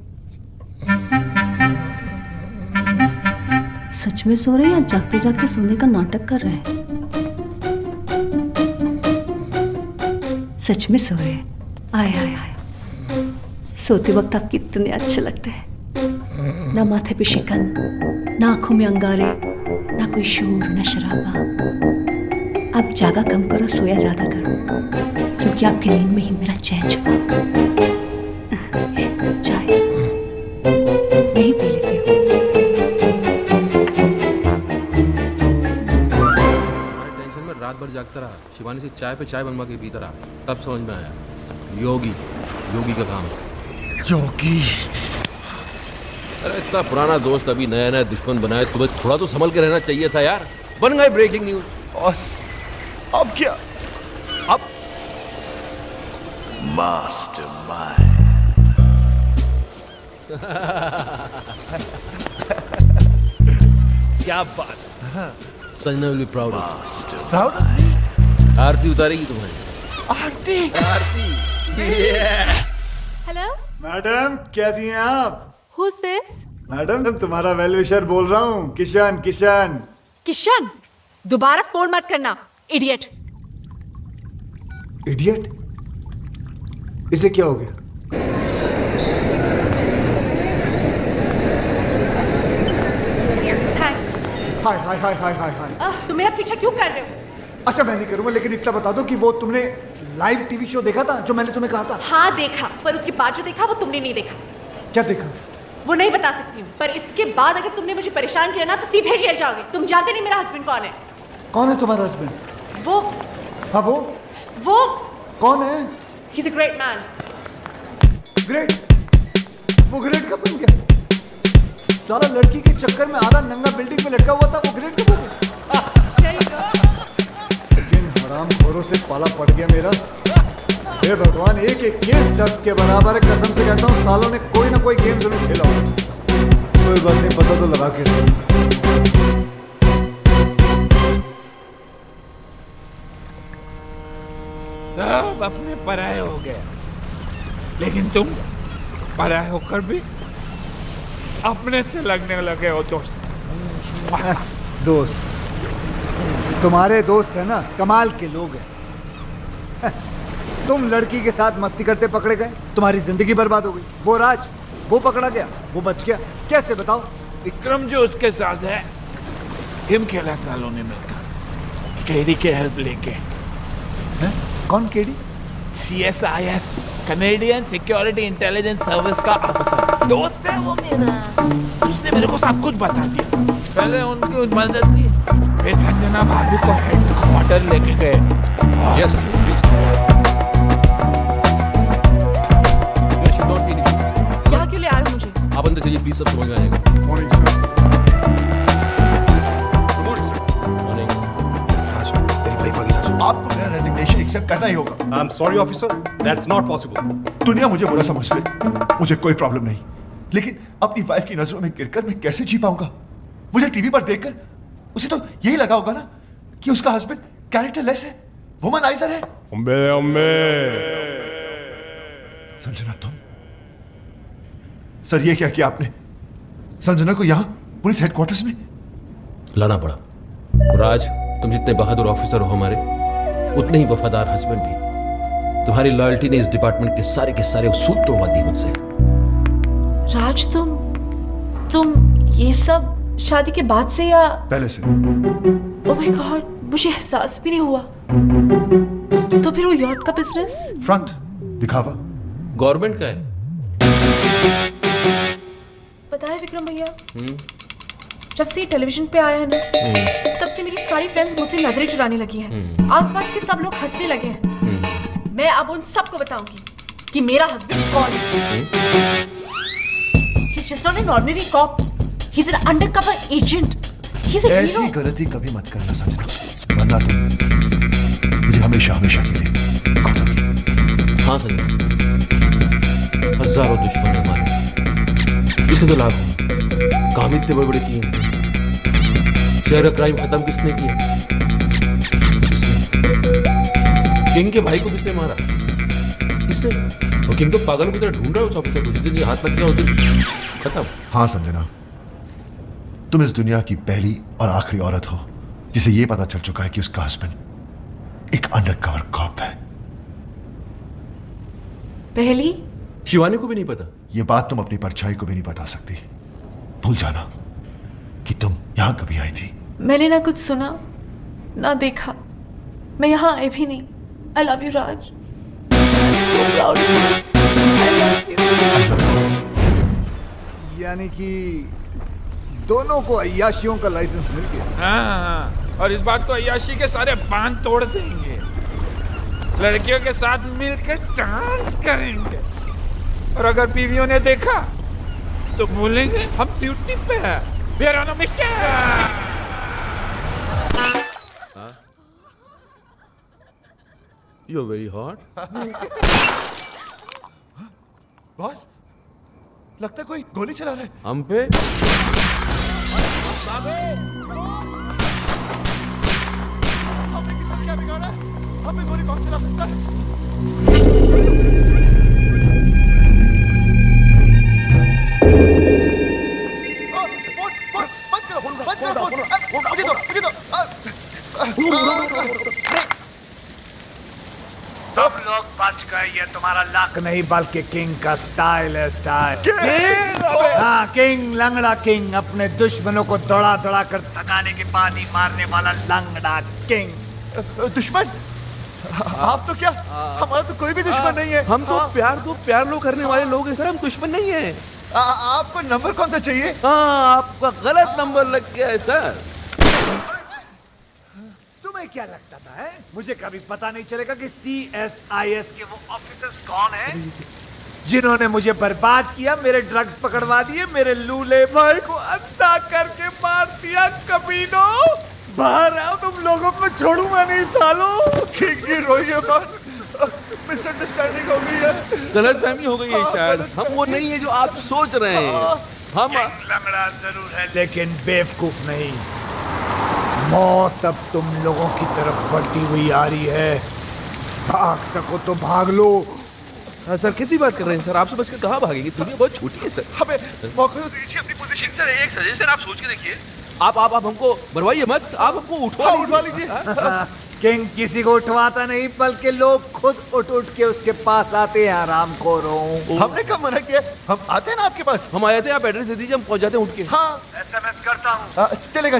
सच में सो रहे हैं या जागते जागते सोने का नाटक कर रहे हैं? सच में सो रहे हैं। आए आए आए, सोते वक्त आप कितने अच्छे लगते हैं। ना माथे पे शिकन, ना आंखों में अंगारे, ना कोई शोर, ना शराबा। आप जागा कम करो, सोया ज्यादा करो, क्योंकि आपकी नींद में ही मेरा चैन छुपा। चाय मैं ही पी लेती हूँ। टेंशन में रात भर जागता रहा, शिवानी से चाय पे चाय बनवा के पीता रहा, तब समझ में आया योगी का काम है। योगी? अरे इतना पुराना दोस्त अभी नया नया दुश्मन बनाए, तुम्हें थोड़ा तो संभल के रहना चाहिए था यार। बन गए ब्रेकिंग न्यूज। बॉस अब क्या? अब मास्टरमाइंड। क्या बात। Sanjana will be proud. Proud? आरती उतारेगी तुम्हारी। आरती? हेलो, मैडम कैसी हैं आप? who's this? मैडम तुम्हारा वेल विशर बोल रहा हूँ, किशन। किशन, दोबारा फोन मत करना, इडियट। इडियट? इसे क्या हो गया? थैंक्स। हाय हाय हाय हाय हाय हाय। तुम मेरा पीछा क्यों कर रहे हो? अच्छा मैं नहीं करूंगा, लेकिन इतना बता दो कि वो तुमने लाइव टीवी शो देखा था जो मैंने तुम्हें कहा था? हाँ देखा, पर उसके बाद जो देखा वो तुमने नहीं देखा। क्या देखा? वो नहीं बता सकती हूँ, पर इसके बाद अगर तुमने मुझे परेशान किया ना तो सीधे जेल जाओगे। तुम जानते नहीं मेरा हस्बैंड कौन है? कौन है तुम्हारा हस्बैंड? वो हाँ वो कौन है? He's a great man. Great? वो ग्रेट कब बन गया? साला लड़की के चक्कर में आधा नंगा बिल्डिंग में लटका हुआ था, वो ग्रेट कब हो गया? लेकिन हरामखोरों से पाला पड़ गया मेरा। हे भगवान, एक एक केस 10 के बराबर है। कसम से कहता हूँ सालों ने कोई ना कोई गेम जरूर खेला होगा। कोई बात नहीं, पता तो लगा के सब अपने पराये हो गए, लेकिन तुम पराये होकर भी अपने से लगने लगे हो दोस्त। दोस्त? तुम्हारे दोस्त है ना, कमाल के लोग हैं। तुम लड़की के साथ मस्ती करते पकड़े गए, तुम्हारी जिंदगी बर्बाद हो गई। वो राज, वो पकड़ा गया, वो बच गया, कैसे बताओ? विक्रम जो उसके साथ है, गेम खेला सालों ने मिलकर, केडी के हेल्प लेके। है? कौन KD? CSIS, Canadian security intelligence service का ऑफिसर। दोस्त है वो मेरा, उसने मेरे को सब कुछ बता दिया। पहले उनकी मदद की, फिर संजना भाभी को हेडक्वार्टर लेके गए। यस, यहाँ क्यों ले आए हो मुझे? आप अंदर चलिए प्लीज, सब समझ में आएगा। आपको मेरा रेजिग्नेशन एक्सेप्ट करना ही होगा। I am sorry officer, that's not possible. दुनिया मुझे बुरा समझ ले, मुझे कोई प्रॉब्लम नहीं, लेकिन अपनी वाइफ की नजरों में गिरकर मैं कैसे जी पाऊंगा? मुझे टीवी पर देखकर उसे तो यही लगा होगा ना कि उसका हस्बैंड कैरेक्टरलेस है, वुमनाइजर है। संजना तुम? सर ये क्या किया आपने? संजना को यहां पुलिस हेडक्वार्टर्स में लाना पड़ा। राज, तुम जितने बहादुर ऑफिसर हो हमारे, उतने ही वफादार हस्बैंड भी। तुम्हारी लॉयल्टी ने इस डिपार्टमेंट के सारे उसूल तोड़वा दिए मुझसे। राज, तुम ये सब शादी के बाद से या पहले से। ओह माय गॉड, मुझे एहसास भी नहीं हुआ। तो फिर वो यॉट का बिजनेस? फ्रंट दिखावा गवर्नमेंट का है। पता है विक्रम भैया, जब से ये टेलीविजन पे आया है ना, तब से मेरी सारी फ्रेंड्स मुझसे नजरें चुराने लगी हैं। आसपास के सब लोग हंसने लगे हैं। मैं अब उन सबको बताऊंगी कि मेरा हस्बैंड कौन है। He's just not an ordinary cop. He's an undercover agent. He's a ऐसी hero. गलती कभी मत करना संजना, वरना तुम मुझे हमेशा हमेशा के लिए खो दोगी। हाँ संजय, हजारों दुश्मन है हमारे, इसके तो लाभ हैं। काम इतने बड़े बड़े किए, शहर का क्राइम खत्म किसने किया? किसने? किंग के भाई को किसने मारा? किसने? और किंग तो पागलों की तरह ढूंढ रहा है उस ऑफिसर को, जिस दिन ये हाथ लग गया उस दिन खत्म। हाँ संजना, तुम इस दुनिया की पहली और आखिरी औरत हो जिसे ये पता चल चुका है कि उसका हस्बैंड एक अंडरकवर कॉप है। पहली? शिवानी को भी नहीं पता। ये बात तुम अपनी परछाई को भी नहीं बता सकती। भूल जाना कि तुम यहां कभी आई थी। मैंने ना कुछ सुना ना देखा, मैं यहाँ आई भी नहीं। I love you Raj. So proud of you. I love you. यानी कि दोनों को अय्याशियों का लाइसेंस मिल गया। हाँ, और इस बार तो अय्याशी के सारे बांध तोड़ देंगे, लड़कियों के साथ मिलकर डांस करेंगे, और अगर बीवियों ने देखा तो बोलेंगे हम ड्यूटी पे हैं, we are on a mission। You're very hot. Boss, लगता है कोई गोली चला रहा है हम पे। हमने किसी ने क्या बिगाड़ा है? हमें गोली कौन चला सकता है? सब लोग बच गए, ये तुम्हारा लक नहीं बल्कि किंग का स्टाइल है। स्टाइल हाँ, किंग, लंगड़ा किंग, अपने दुश्मनों को दौड़ा दौड़ा कर थकाने के बाद ही मारने वाला लंगड़ा किंग। दुश्मन? आप तो क्या, हमारा तो कोई भी दुश्मन नहीं है। हम तो प्यार लो करने वाले लोग हैं सर, हम दुश्मन नहीं है। आपको नंबर कौन सा चाहिए? हाँ, आपका गलत नंबर लग गया है सर। तुम्हें क्या लगता था है? मुझे कभी पता नहीं चलेगा कि CSIS के वो ऑफिसर्स कौन हैं जिन्होंने मुझे बर्बाद किया, मेरे ड्रग्स पकड़वा दिए, मेरे लूले भाई को अंधा करके मार दिया। कमीनों, बाहर आओ, तुम लोगों को छोड़ूंगा नहीं सालों। किंग की रोइए मत, मिसअंडरस्टैंडिंग हो गई है, गलतफहमी हो गई है शायद। हम वो नहीं है जो आप सोच रहे हैं। हम लंगड़ा जरूर है लेकिन बेवकूफ नहीं। मौत अब तुम लोगों की तरफ बढ़ती हुई आ रही है। भाग सको तो भाग लो। सर कैसी बात कर रहे हैं सर? आपसे बच के कहाँ भागेंगे? दुनिया बहुत छोटी है सर। हमें मौका तो दीजिए अपनी पोजीशन। सर एक सजेशन आप सोच के देखिए। आप हमको मरवाइए मत, आप हमको उठवा लीजिए। किंग किसी को उठवाता नहीं, बल्कि लोग खुद उठ के उसके पास आते हैं। आराम खोरों, हमने कब मना किया? हम आते हैं ना आपके पास। हम आए थे, आप एड्रेस दे दीजिए, हम पहुंच जाते हैं उठ के। हाँ, SMS करता हूँ। चलेगा।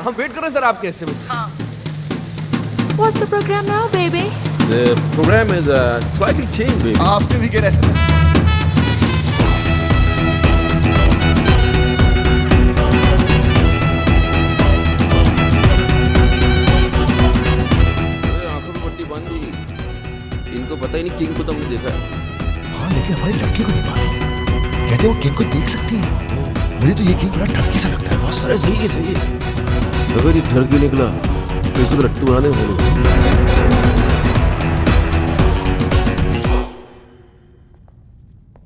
हम वेट कर रहे हैं सर आपके SMS। हाँ। What's the program now, baby? The program is slightly changed, baby. After we get SMS. इनको पता ही नहीं किंग को तो हमने देखा है। हाँ, लेकिन हमारी लड़की को नहीं मालूम। कहते वो किंग को देख सकती है। मुझे तो ये किंग बड़ा ठगी सा लगता है बॉस। अरे सही है। अगर ये ठगी निकला तो इसको तो लट्टू बनाने होगा।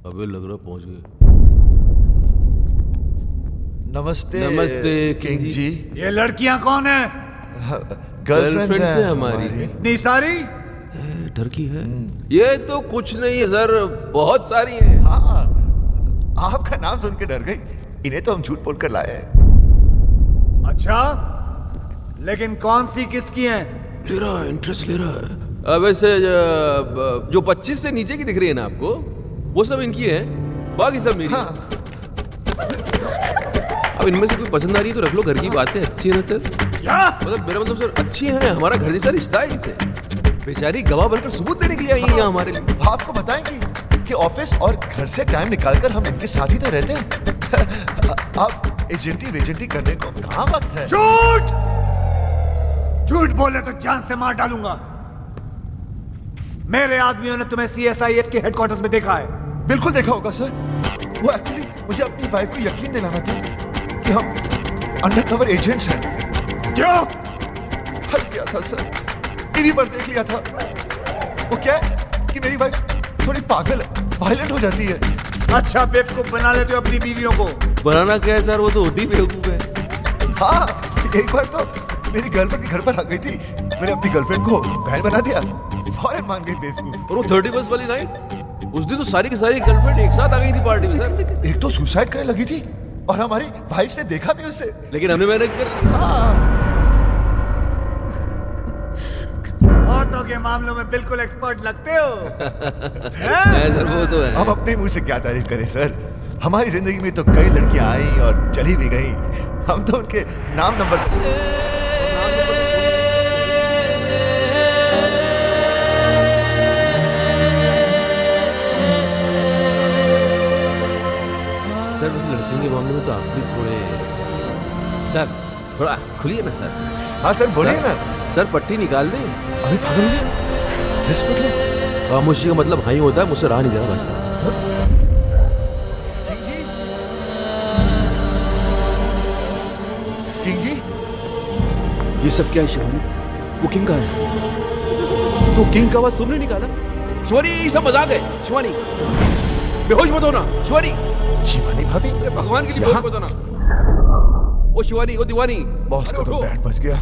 अबे लग रहा पहुंच गए। नमस्ते किंग जी। ये लड़कियां कौन है? गर्लफ्रेंड्स है हमारी। इतनी सारी? टर्की है। ये तो कुछ नहीं है सर, बहुत सारी हैं। हाँ, आपका नाम सुन के डर गई। इन्हें तो हम झूठ बोलकर लाए हैं। अच्छा, लेकिन कौन सी किसकी हैं? ले रहा है, इंटरेस्ट ले रहा है। वैसे जो 25 से नीचे की दिख रही है ना आपको, वो सब इनकी है, बाकी सब मेरी। अब इनमें से कोई पसंद आ रही है तो रख लो, घर की बातें अच्छी है ना सर। मतलब मेरा मतलब सर अच्छी है, हमारा घर जैसा रिश्ता है इनसे। बेचारी गवाह बनकर सबूत देने के लिए आई है यहाँ हमारे लिए। आपको बताएंगी कि ऑफिस और घर से टाइम निकालकर हम इनके साथ ही तो रहते हैं। आप एजेंटी करने को कहाँ वक्त है? झूठ झूठ बोले तो जान से मार डालूंगा। मेरे आदमियों ने तुम्हें CSIS के हेडक्वार्टर्स में देखा है। बिल्कुल देखा होगा सर। वो एक्चुअली मुझे अपनी वाइफ को यकीन दिलाना था कि हम अंडरकवर एजेंट्स हैं। क्यों? हद किया था सर, टीवी पर देख लिया था। वो क्या है कि मेरी वाइफ थोड़ी पागल है, वायलेंट हो जाती है। अच्छा बेवकूफ बना लेते हो अपनी बीवियों को। बनाना क्या है सर, वो तो होती बेवकूफ है। हाँ, एक बार तो मेरी गर्लफ्रेंड के घर पर आ गई थी, मैंने अपनी गर्लफ्रेंड को बहन बना दिया, फौरन मान गई बेवकूफ। और वो 31st वाली नाइट, उस दिन तो सारी की सारी गर्लफ्रेंड एक साथ आ गई थी पार्टी में सर। एक तो सुसाइड करने लगी थी और हमारी वाइफ ने देखा भी उसे, लेकिन हमने मैनेज कर लिया। औरतों के मामलों में बिल्कुल एक्सपर्ट लगते हो। सर वो तो है। हम अपने मुंह से क्या तारीफ करें सर, हमारी जिंदगी में तो कई लड़कियां आई और चली भी गई, हम तो उनके नाम नंबर सर। बस लड़कियों के मामले में तो आप भी सर थोड़ा खुलिए ना सर। हाँ सर बोलिए ना सर, पट्टी निकाल दें। अभी पागल हो गया? बिस्कुट लो। खामोशी का मतलब हाँ ही होता है, मुझसे रहा नहीं जा रहा भाई साहब। किंग जी, ये सब क्या है शिवानी? वो किंग का है तो किंग का आवाज तुमने निकाला? शिवानी ये सब मजाक है। शिवानी बेहोश मत होना। शिवानी, शिवानी भाभी, अरे भगवान के लिए बेहोश मत होना। ओ शिवानी, ओ दीवानी, बॉस का तो बैंड बज गया।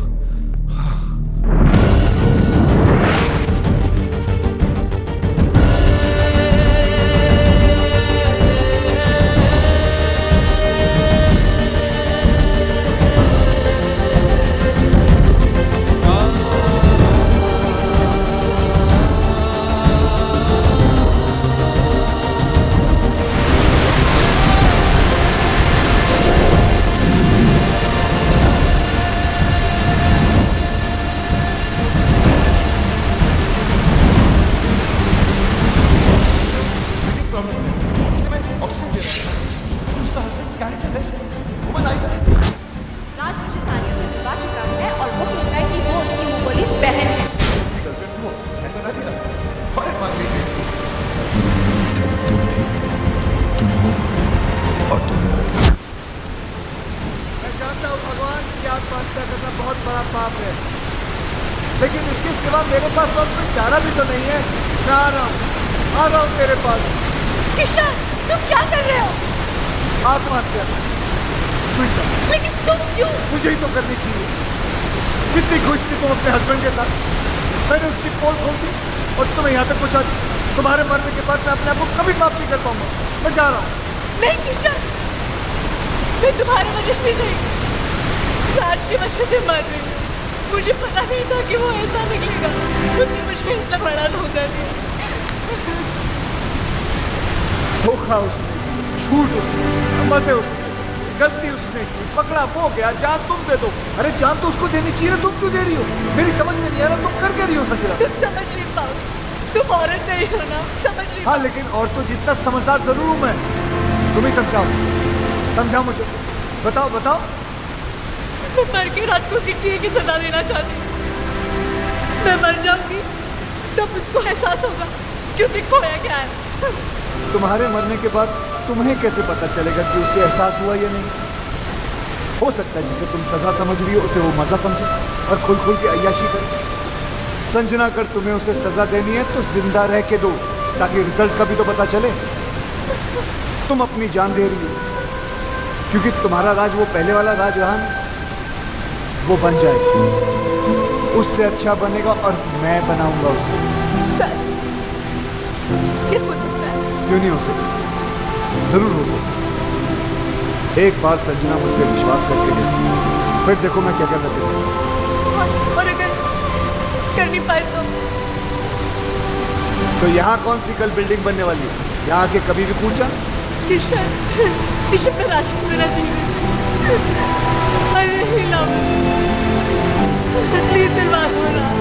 लेकिन इसके सिवा मेरे पास और कोई चारा भी तो नहीं है। मैं आ रहा हूँ तेरे पास। किशन, तुम क्या कर रहे हो? आत्महत्या। सुसाइड। लेकिन तुम क्यों? मुझे ही तो करनी चाहिए। कितनी खुश थी तुम अपने हस्बैंड के साथ, मैंने उसकी पोल खोल दी और तुम्हें यहाँ तक पहुँचा दी। तुम्हारे मरने के बाद मैं अपने आप को कभी माफ नहीं कर पाऊंगा। मैं जा रहा हूँ। नहीं किशन, मैं तुम्हारी वजह से नहीं, राज की वजह से मर रही हूँ। मुझे पता नहीं था कि वो ऐसा निकलेगा। उसने मुझे इतना बड़ा धोखा दिया। धोखा उसने, झूठ उसने, मजे उसने, गलती उसने की, पकड़ा वो गया। जान तुम दे दो। अरे जान तो उसको देनी चाहिए, तुम क्यों दे रही हो? मेरी समझ में नहीं आ रहा तुम कर क्या रही हो संजना? तुम समझ नहीं पाओ, तुम औरत नहीं हो ना, समझ नहीं। हाँ लेकिन और तो जितना समझदार जरूर हूँ मैं। तुम ही समझाओ, समझाओ मुझे। बताओ बताओ। मैं मर के रात को सीखती की सजा देना चाहती हूँ। मैं मर जाऊंगी तब उसको एहसास होगा कि उसे खोया क्या है। तुम्हारे मरने के बाद तुम्हें कैसे पता चलेगा कि उसे एहसास हुआ या नहीं? हो सकता है जिसे तुम सजा समझ रही हो उसे वो मजा समझे और खुल खुल के अय्याशी करे। संजना, अगर तुम्हें उसे सजा देनी है तो जिंदा रह के दो, ताकि रिजल्ट का भी तो पता चले। तुम अपनी जान दे रही हो क्योंकि तुम्हारा राज वो पहले वाला राज रहा नहीं, वो बन जाएगा, उससे अच्छा बनेगा और मैं बनाऊंगा उसे। सर, ये हो सकता है? क्यों नहीं हो सकता? जरूर हो सकता। एक बार संजना मुझ पर विश्वास करके देखो, फिर देखो मैं क्या क्या करती हूँ। और अगर कर नहीं पाए तो यहाँ कौन सी कल बिल्डिंग बनने वाली है? यहाँ आके कभी भी पूछा? किशन, किशन मैं राशि में रहती हूँ। I really love you. Please दिलवा दो राज।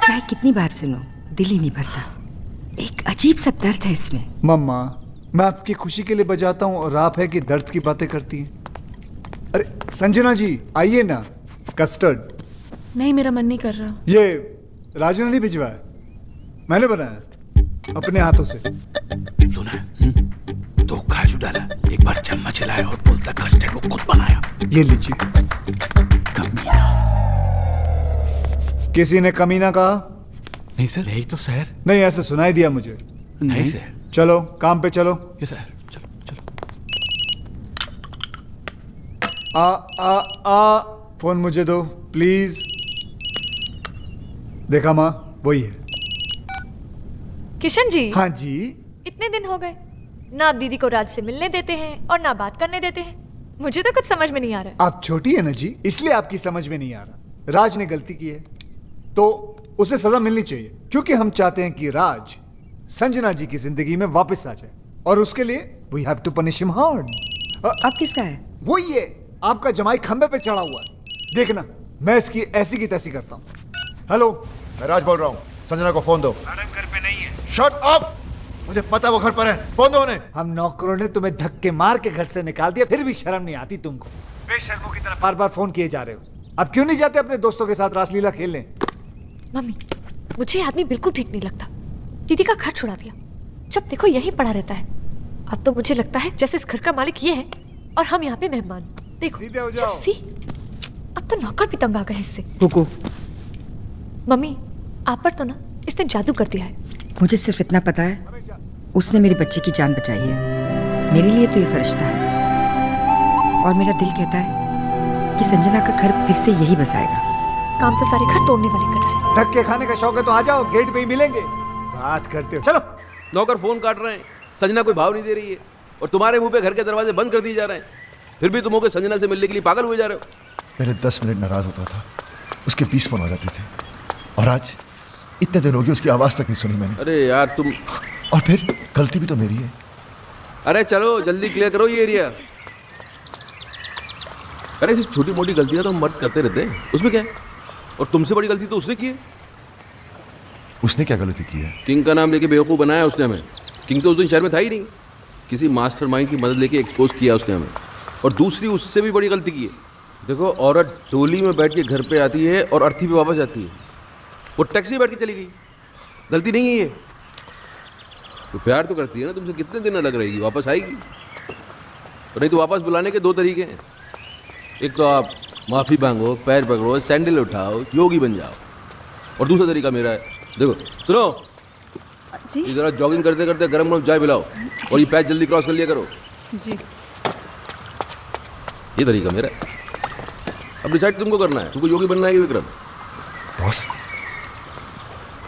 चाहे कितनी बार सुनो दिल ही नहीं भरता। एक अजीब सा दर्द है इसमें। मम्मा, मैं आपकी खुशी के लिए बजाता हूँ और आप है कि दर्द की बातें करती हैं। अरे संजना जी आइए ना, कस्टर्ड। नहीं, मेरा मन नहीं कर रहा। ये राजू ने नहीं भिजवाया, मैंने बनाया अपने हाथों से। सुना है? तो काजू डाला, एक बार चम्मच हिलाया और बोलता कस्टर्ड वो खुद बनाया। ये लीजिए। कमीना। किसी ने कमीना कहा? नहीं सर, यही तो सर। नहीं, ऐसे सुनाई दिया मुझे। नहीं सर। चलो काम पे चलो। यस सर, चलो चलो। फोन मुझे दो प्लीज। देखा माँ, वही है। किशन जी। हाँ जी। इतने दिन हो गए, ना आप दीदी को राज से मिलने देते हैं और ना बात करने देते हैं। मुझे तो कुछ समझ में नहीं आ रहा। आप छोटी है ना जी, इसलिए आपकी समझ में नहीं आ रहा। राज ने गलती की है तो उसे सजा मिलनी चाहिए, क्योंकि हम चाहते हैं कि राज संजना जी की जिंदगी में वापस आ जाए, और उसके लिए we have to punish him hard. अब किसका है? वही है, आपका जमाई खंबे पे चढ़ा हुआ है। देखना, मैं इसकी ऐसी की तैसी करता हूँ। हेलो, मैं राज बोल रहा हूँ, संजना को फोन दो। मैडम घर पे नहीं है। शट अप, मुझे पता वो घर पर है, फोन दो उन्हें। हम नौकरों ने तुम्हें धक्के मार के घर से निकाल दिया, फिर भी शर्म नहीं आती तुमको। बेशर्मों की तरह बार बार फोन किए जा रहे हो। अब क्यों नहीं जाते अपने दोस्तों के साथ रासलीला खेलने? मम्मी, मुझे ये आदमी बिल्कुल ठीक नहीं लगता। दीदी का घर छुड़ा दिया, जब देखो यहीं पड़ा रहता है। अब तो मुझे लगता है जैसे इस घर का मालिक ये है और हम यहाँ पे मेहमान। देखो सीधे हो जाओ। जस्सी, अब तो नौकर भी तंग आ गए इससे। कुकू, मम्मी, आप पर तो ना इसने जादू कर दिया है। मुझे सिर्फ इतना पता है, उसने मेरी बच्ची की जान बचाई है। मेरे लिए तो ये फरिश्ता है, और मेरा दिल कहता है कि संजना का घर फिर से यही बसाएगा। काम तो सारे घर तोड़ने वाले कर रहा है। धक्के खाने का शौक है तो आ जाओ, गेट पे ही मिलेंगे। बात करते हो, चलो। नौकर फोन काट रहे हैं, संजना कोई भाव नहीं दे रही है, और तुम्हारे मुंह पे घर के दरवाजे बंद कर दिए जा रहे हैं। फिर भी तुम होकर संजना से मिलने के लिए पागल हुए जा रहे हो। पहले 10 मिनट नाराज होता था, उसके 20 फोन आ जाते थे, और आज इतने दिन हो गए उसकी आवाज तक नहीं सुनी मैंने। अरे यार तुम, और फिर गलती भी तो मेरी है। अरे चलो जल्दी क्लियर करो ये एरिया। अरे ऐसी छोटी मोटी गलतियां तो हम मर्द करते रहते हैं, उसमें क्या है? और तुमसे बड़ी गलती तो उसने की है। उसने क्या गलती की है? किंग का नाम लेके बेवकूफ़ बनाया उसने हमें। किंग तो उस दिन शहर में था ही नहीं। किसी मास्टरमाइंड की मदद लेके एक्सपोज किया उसने हमें। और दूसरी उससे भी बड़ी गलती की है। देखो, औरत डोली में बैठ के घर पे आती है और अर्थी पे वापस जाती है। वो टैक्सी में बैठ के चली गई, गलती नहीं है ये। तो प्यार तो करती है ना तुमसे, कितने दिन अलग रहेगी, वापस आएगी। और नहीं तो वापस बुलाने के 2 तरीके हैं। एक तो आप माफ़ी मांगो, पैर पकड़ो, सैंडल उठाओ, योगी बन जाओ। और दूसरा तरीका मेरा है, देखो सुनो जी। इधर जॉगिंग करते करते गरम गरम चाय पिलाओ, और ये पैच जल्दी क्रॉस कर लिया करो। जी। ये तरीका मेरा है। अब डिसाइड तुमको करना है, तुमको योगी बनना है कि विक्रम। बॉस,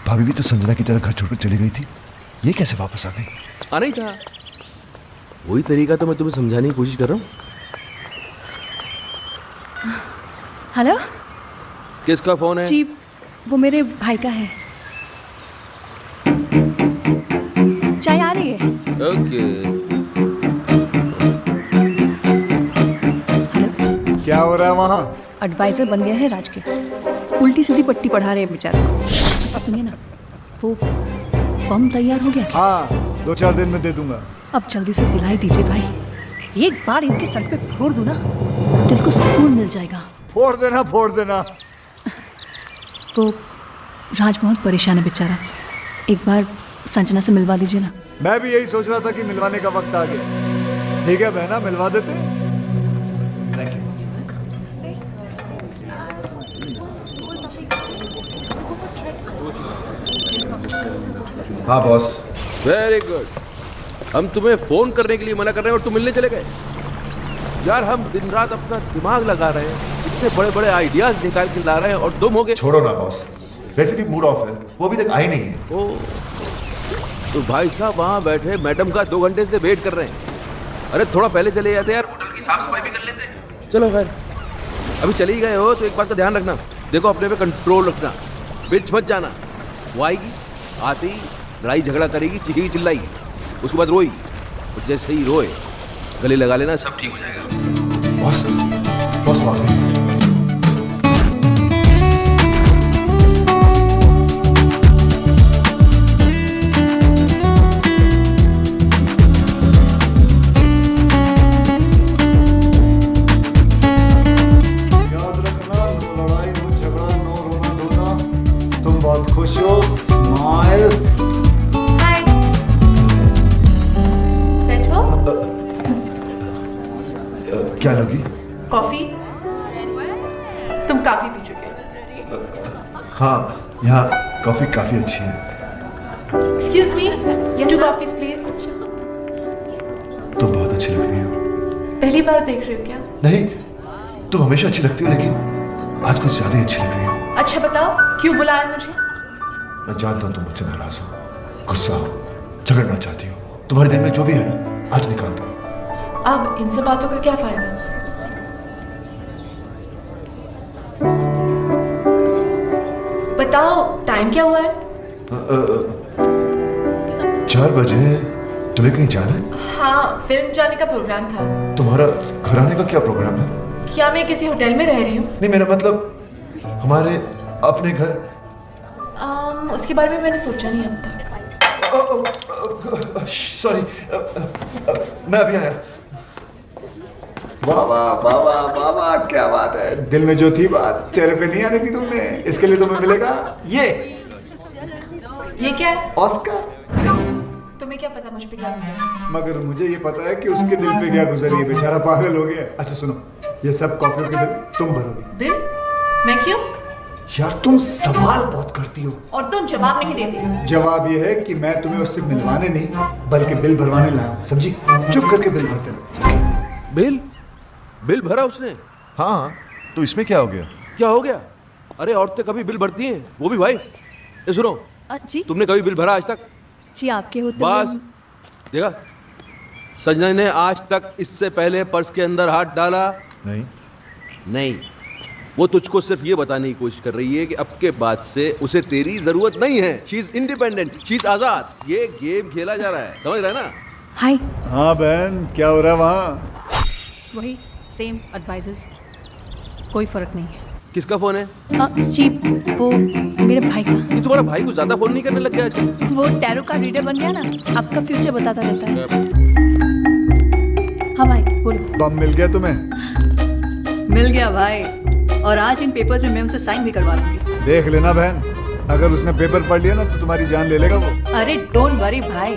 भाभी भी तो संजना की तरह घर छोड़कर चली गई थी, ये कैसे वापस आ गई? आना ही था, वही तरीका तो मैं तुम्हें समझाने की कोशिश कर रहा हूँ। हेलो किसका फोन है? जी, वो मेरे भाई का है। चाय आ रही है। ओके। हेलो, क्या हो रहा है वहाँ? एडवाइजर बन गए हैं राज के, उल्टी सीधी पट्टी पढ़ा रहे हैं बेचारे को। अच्छा सुनिए ना, वो बम तैयार हो गया क्या? हाँ, 2-4 दिन में दे दूंगा। अब जल्दी से दिलाई दीजिए भाई, एक बार इनके सर पे फोड़ दूं ना, दिल को सुकून मिल जाएगा। फोड़ देना, फोड़ देना। वो राज बहुत परेशान है बेचारा, एक बार संजना से मिलवा दीजिए ना। मैं भी यही सोच रहा था कि मिलवाने का वक्त आ गया। ठीक है बहना, मिलवा देते हैं। हाँ बॉस। Very good. हम तुम्हें फोन करने के लिए मना कर रहे हैं और तुम मिलने चले गए। यार हम दिन रात अपना दिमाग लगा रहे हैं, इतने बड़े बड़े आइडियाज निकाल के ला रहे हैं, और तुम हो गए। छोड़ो ना बॉस, वैसे भी मूड ऑफ है, वो अभी तक आई नहीं है। ओ, तो भाई साहब वहाँ बैठे मैडम का 2 घंटे से वेट कर रहे हैं। अरे थोड़ा पहले चले जाते यार, होटल की साफ सफाई भी कर लेते। चलो खैर, अभी चले ही गए हो तो एक बात का ध्यान रखना, देखो अपने पे कंट्रोल रखना, बीच मत जाना। वो आएगी, आते ही लड़ाई झगड़ा करेगी, चीखेगी चिल्लाएगी, उसके बाद रोई, और जैसे ही रोए गले लगा लेना, सब ठीक हो जाएगा। बॉस बॉस वाकई याद रखना, नो लड़ाई, नो झगड़ा, नो रोना धोना। तुम बहुत खुश हो, स्माइल। हाय, बैठो। क्या लगी? कॉफी? तुम काफी पी चुके हो। हाँ, यहाँ कॉफी काफी अच्छी है। Excuse me, two coffees please. तुम बहुत अच्छी लग रही हो। पहली बार देख रहे हो क्या? नहीं, तुम हमेशा अच्छी लगती हो, लेकिन आज कुछ ज्यादा ही अच्छी लग रही हो। अच्छा बताओ, क्यों बुलाया मुझे? मैं जानता हूँ तुम मुझसे नाराज हो, गुस्सा हो, झगड़ना चाहती हो। तुम्हारे दिल में जो भी है ना, आज निकाल दो। अब इन सब बातों का क्या फायदा? बताओ, टाइम क्या हुआ है? 4 बजे। तुम्हें कहीं जाना है? हाँ, फिल्म जाने का प्रोग्राम था। तुम्हारा घर आने का क्या प्रोग्राम है? क्या मैं किसी होटल में रह रही हूँ? नहीं, मेरा मतलब हमारे अपने घर। उसके बारे में मैंने सोचा नहीं अब तक। सॉरी, मैं अभी आया। वाह वाह वाह वाह वाह वाह, क्या बात है। दिल में जो थी बात चेहरे पे नहीं आनी थी तुमने, इसके लिए तुम्हें मिलेगा ये क्या है? ऑस्कर। तुम्हें क्या पता मुझ पे क्या गुजरा? मगर मुझे ये पता है कि उसके दिल पे क्या गुजरी है, बेचारा पागल हो गया। अच्छा सुनो, ये सब कॉफियों के बिल तुम भरोगी। बिल? मैं क्यों? यार तुम सवाल बहुत करती हो और तुम जवाब नहीं देती। जवाब ये है कि मैं तुम्हें उससे मिलवाने नहीं बल्कि बिल भरवाने लाया हूं, समझी? चुप करके बिल भरते रहो। बिल भरा उसने? हाँ, तो इसमें क्या हो गया? क्या हो गया? अरे औरतें कभी बिल भरती हैं, वो भी भाई। ये सुनो, जी तुमने कभी बिल भरा आज तक? जी, आपके होते बस देखा, संजना ने आज तक इससे पहले पर्स के अंदर हाथ डाला नहीं। वो तुझको सिर्फ ये बताने की कोशिश कर रही है कि अब के बाद से उसे तेरी जरूरत नहीं है। She is independent, she is आजाद। ये गेम खेला जा रहा है, समझ रहा है ना? हाय। हाँ बहन, क्या हो रहा है वहाँ? वही सेम एडवाइजर्स, कोई फर्क नहीं है। किसका फोन है? जी, वो मेरे भाई का। ये तुम्हारा भाई को ज्यादा फोन नहीं करने लग गया आजकल? वो टैरो का रीडर बन गया ना, आपका फ्यूचर बताता रहता है। हाँ भाई बोलो। बम मिल गया तुम्हें? मिल गया भाई, और आज इन पेपर्स में मैं उनसे साइन भी करवा लूंगी। देख लेना बहन, अगर उसने पेपर पढ़ लिया ना तो तुम्हारी जान ले लेगा वो। अरे डोंट वरी भाई,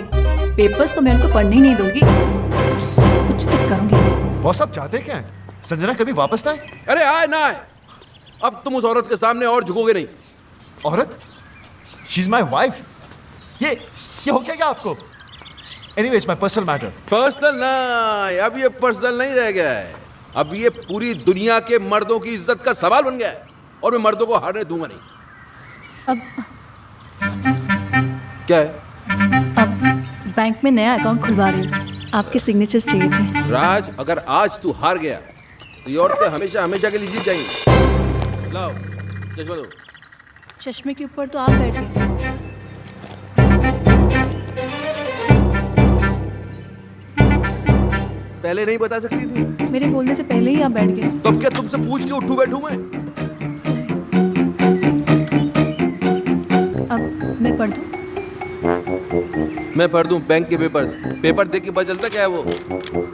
पेपर्स तो मैं उनको पढ़ने ही नहीं दूंगी, कुछ तो करूंगी। वो सब चाहते क्या है? संजना कभी वापस ना आए? अरे आए ना आए, अब तुम उस औरत के सामने और झुकोगे नहीं। औरत? She is my wife. ये हो क्या आपको? Anyways, my personal matter. Personal नहीं, अब ये पर्सनल नहीं रह गया है। अब ये पूरी दुनिया के मर्दों की इज्जत का सवाल बन गया है, और मैं मर्दों को हारने दूंगा नहीं। अब क्या है? अब बैंक में नया अकाउंट खुलवा रही हूँ, आपके सिग्नेचर्स चाहिए थे। राज, अगर आज तू हार गया तो ये औरतें हमेशा हमेशा के लिए जीत जाएंगी। लाओ चश्मा दो। चश्मे के ऊपर तो आप बैठ गए। पहले नहीं बता सकती थी? मेरे बोलने से पहले ही आप बैठ गए। तो अब क्या तुमसे पूछ के उठूं बैठूं मैं? अब मैं पढ़ दूं? मैं पढ़ दूं बैंक के पेपर्स? पेपर देख के पता चलता क्या है वो?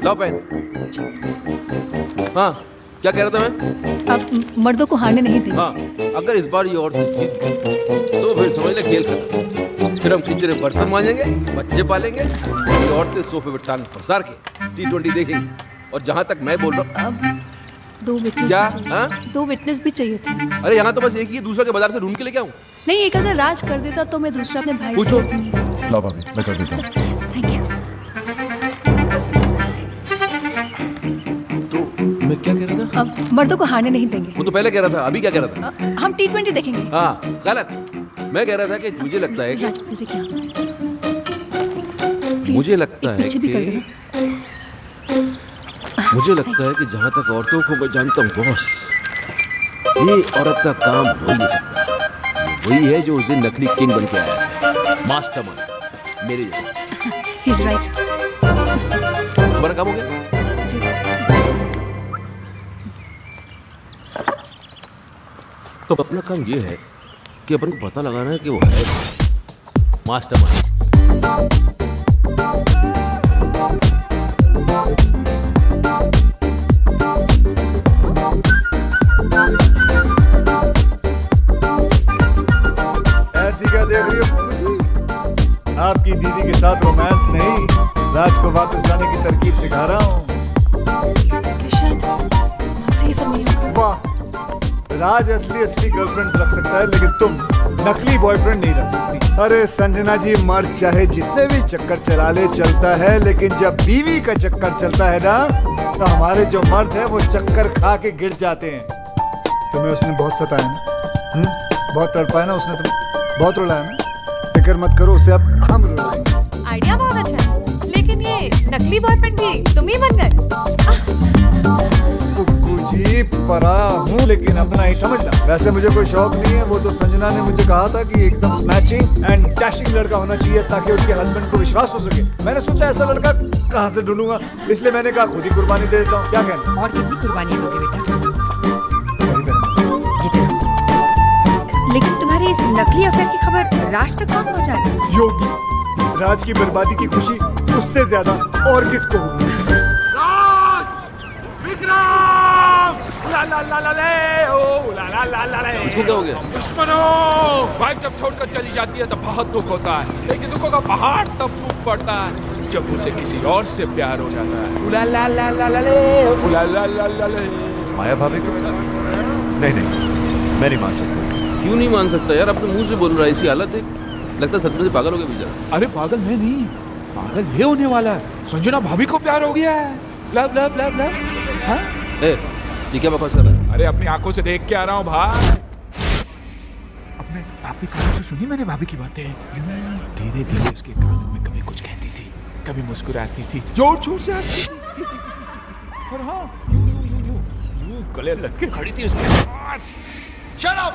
लाओ पेन। हाँ, क्या कह रहा था मैं? अब मर्दों को हारने नहीं देंगे। हाँ, अगर इस बार ये औरतें जीत गई तो फिर समझ ले खेल खत्म। फिर हम किचन में बर्तन मांजेंगे, बच्चे पालेंगे, ये औरतें सोफे पे टांग पसार के T20 देखेंगी। और जहाँ तक मैं बोल रहा हूँ, अब 2 विटनेस क्या? भी चाहिए। हाँ? 2 विटनेस भी चाहिए थे। अरे यहाँ तो बस एक ही है, दूसरा के बाजार से ढूंढ के लेके आऊँ? नहीं, एक अगर राज कर देता तो मैं दूसरा अपने भाई पूछो। से। लो भाभी, मैं कर देता हूँ। Thank you. तो मैं क्या कह रहा था? अब मर्दों को हारने नहीं देंगे। वो तो पहले कह रहा था, अभी क्या कह रहा था? हम T20 देखेंगे। हाँ, गलत। मैं कह रहा था कि मुझे लगता है कि राज मुझे क्या मुझे लगता है पीछे भी कर कि देना। मुझे लगता है कि जहाँ तक औरतों को मैं जानता हूँ बॉस, ये औरत का काम हो ही नहीं सकता। वही है जो उस दिन नकली किंग बन के आया है, मास्टरमाइंड, मेरे जैसा। He is right. तुम्हारा काम हो गया? जी। तो अपना काम ये है कि अपन को पता लगाना है कि वो है मास्टरमाइंड। ऐसी क्या देख रही हो फूफू जी? आपकी दीदी के साथ रोमांस नहीं, राज को वापस लाने की तरकीब सिखा रहा हूँ। किशन, मुझसे ये सब नहीं होगा। वाह, राज असली गर्लफ्रेंड रख सकता है लेकिन तुम नकली बॉयफ्रेंड नहीं रख सकती। अरे संजना जी, मर्द चाहे जितने भी चक्कर चला ले चलता है, लेकिन जब बीवी का चक्कर चलता है ना, तो हमारे जो मर्द है वो चक्कर खा के गिर जाते हैं। तुम्हें उसने बहुत सताया ना, बहुत तड़पाया ना उसने, तुम्हें बहुत रुलाया ना। फिक्र मत करो, उसे अब हम रुलाएंगे। आइडिया बहुत अच्छा है, लेकिन ये नकली बॉयफ्रेंड भी तुम ही बन गए। जी पराया हूँ लेकिन अपना ही समझना। वैसे मुझे कोई शौक नहीं है, वो तो संजना ने मुझे कहा था कि एकदम स्नैचिंग एंड डैशिंग लड़का होना चाहिए ताकि उसके हस्बैंड को विश्वास हो सके। मैंने सोचा ऐसा लड़का कहाँ से ढूंढूंगा, इसलिए मैंने कहा खुद ही कुर्बानी दे देता हूँ। क्या कहना? और कितनी कुर्बानी दोगे बेटा? लेकिन तुम्हारी इस नकली अफेयर की खबर राज तक कौन पहुंचाएगा? योगी, राज की बर्बादी की खुशी उससे ज्यादा और किसको होगी? इसको क्या हो गया? दुश्मनों, बाइक जब छोड़कर चली जाती है तो बहुत दुख होता है, लेकिन दुखों का पहाड़ तब टूट पड़ता है जब उसे किसी और से प्यार हो जाता है। उला ला ला ला ला ले, उला ला ला ला ले। माया भाभी को? नहीं नहीं, मैं नहीं मान सकता। क्यों नहीं मान सकता यार? अपने मुंह से बोल रहा है, ऐसी हालत है, लगता है सच में पागल हो गया बेचारा। अरे पागल मैं नहीं, पागल ये होने वाला है। संजना भाभी को प्यार हो गया है। Love love love love. हाँ? ये क्या बकवास कर रहा है? अरे अपनी आंखों से देख के आ रहा हूँ भाई। अपने भाभी कानों से सुनी मैंने भाभी की बातें। धीरे धीरे उसके कानों में कभी कुछ कहती थी, कभी मुस्कुराती थी, जोर जोर से हंसती थी। और हाँ, यूं गले लग के खड़ी थी उसके साथ। Shut up!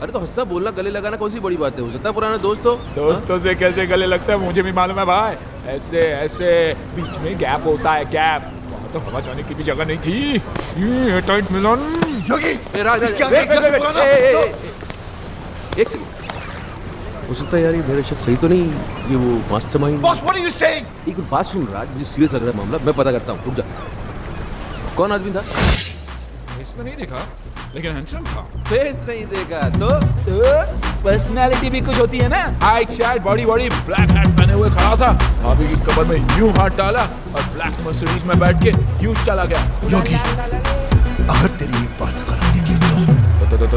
अरे तो हंसता बोलना गले लगाना कौन सी बड़ी बात है? हो सकता है पुराना दोस्त हो। दोस्तों से कैसे गले लगता है मुझे भी मालूम है भाई। ऐसे ऐसे बीच में गैप होता है, गैप। वहाँ तो हवा जाने की भी जगह नहीं थी। ये टाइट मिलन। योगी, एक सेकंड, हो सकता है यार ये मेरे शक सही तो नहीं, ये वो mastermind. Boss, what are you saying? एक बात सुन राज, मुझे सीरियस लग रहा है मामला, मैं पता करता हूँ, रुक जा। कौन आदमी था? फेस तो नहीं देखा, लेकिन हैंडसम था। फेस नहीं देखा तो पर्सनालिटी भी कुछ होती है ना। Height शाइट body body, black hat पहने हुए खड़ा था, भाभी की कमर में यूं हाथ डाला और ब्लैक मर्सिडीज में बैठ के यूं चला गया। योगी, अगर तेरी एक बात गलत निकली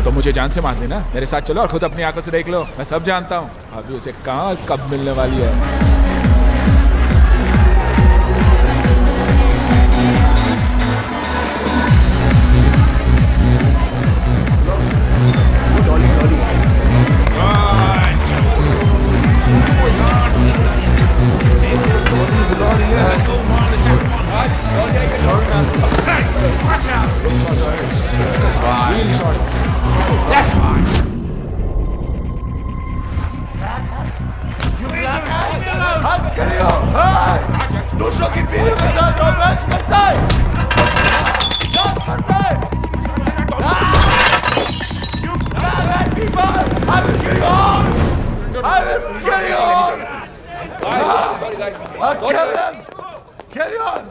तो मुझे जान से मार देना। मेरे साथ चलो और खुद अपनी आंखों से देख लो। मैं सब जानता हूँ भाभी उसे कहाँ कब मिलने वाली है। दूसरों की बीवी के साथ रोमांस करता है, डांस करता है। You bad people! I will kill you all! I will kill you all! Kill them! Kill you all!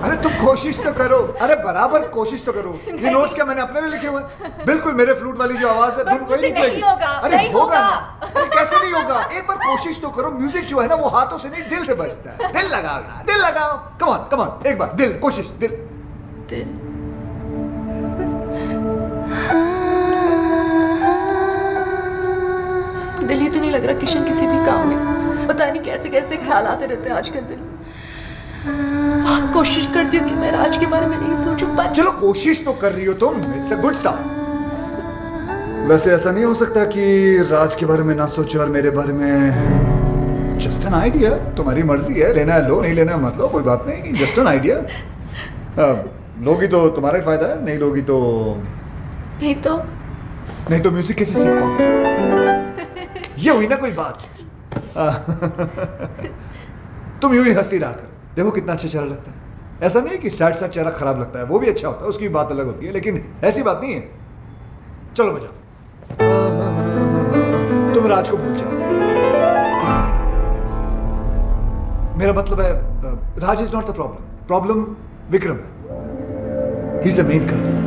अरे तुम कोशिश तो करो, अरे बराबर कोशिश तो करो। ये नोट्स क्या मैंने अपने लिए लिखे हुए हैं? बिल्कुल मेरे फ्लूट वाली जो आवाज है, धुन कोई नहीं नहीं होगा, अरे नहीं होगा होगा। ना। अरे कैसे नहीं होगा? एक बार कोशिश तो करो। म्यूजिक जो है ना वो हाथों से नहीं दिल से बजता है। दिल लगाओ, दिल लगाओ। कम ऑन कम ऑन, एक बार दिल, कोशिश, दिल। दिल ही तो नहीं लग रहा किशन किसी भी काम में। पता नहीं कैसे कैसे ख्याल आते रहते हैं आजकल दिल। कोशिश करती हूँ कि मैं राज के बारे में नहीं सोचूं, पर चलो कोशिश तो कर रही हो तुम, इट्स अ गुड स्टार्ट। वैसे ऐसा नहीं हो सकता कि राज के बारे में ना सोचो और मेरे बारे में। जस्ट एन आइडिया, तुम्हारी मर्जी है, लेना है लो, नहीं लेना मत लो, कोई बात नहीं। Just an idea. लोगी तो तुम्हारा ही फायदा है, नहीं लोगी तो नहीं तो नहीं तो म्यूजिक कैसे सीख पाऊंगा? ये हुई ना कोई बात। तुम यूं ही हंसती रहा कर, देखो कितना अच्छा चेहरा लगता है। ऐसा नहीं है कि सैड सैड चेहरा खराब लगता है, वो भी अच्छा होता है, उसकी बात अलग होती है, लेकिन ऐसी बात नहीं है। चलो बजाओ। तुम राज को भूल जाओ। मेरा मतलब है Raj is not the problem Vikram है। He is the main culprit.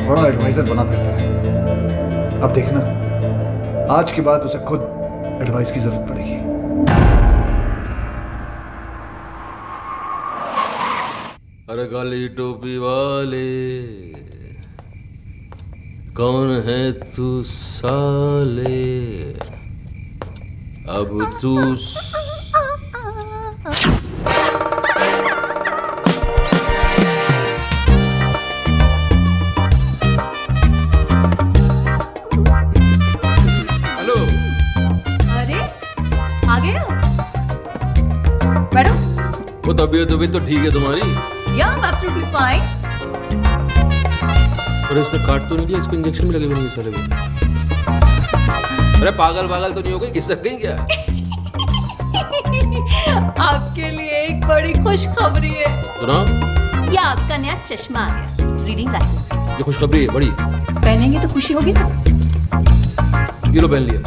बड़ा एडवाइजर बना फिरता है। अब देखना, आज के बाद उसे खुद एडवाइस की जरूरत पड़ेगी। अरे काली टोपी वाले, कौन है तू साले? अब तू हेलो। अरे आ गए हो? बैठो। वो तबीयत तो ठीक है तुम्हारी? या एब्सोल्युटली फाइन। और इसने काट तो नहीं लिया? इसको इंजेक्शन भी लगे हुए नहीं साले को। अरे पागल तो नहीं हो गई? घिसक गई क्या? आपके लिए एक बड़ी खुशखबरी है। सुनाओ। ये आपका नया चश्मा आ गया, रीडिंग ग्लासेस। ये खुशखबरी है बड़ी। पहनेंगे तो खुशी होगी ना? ये लो पहन लिया।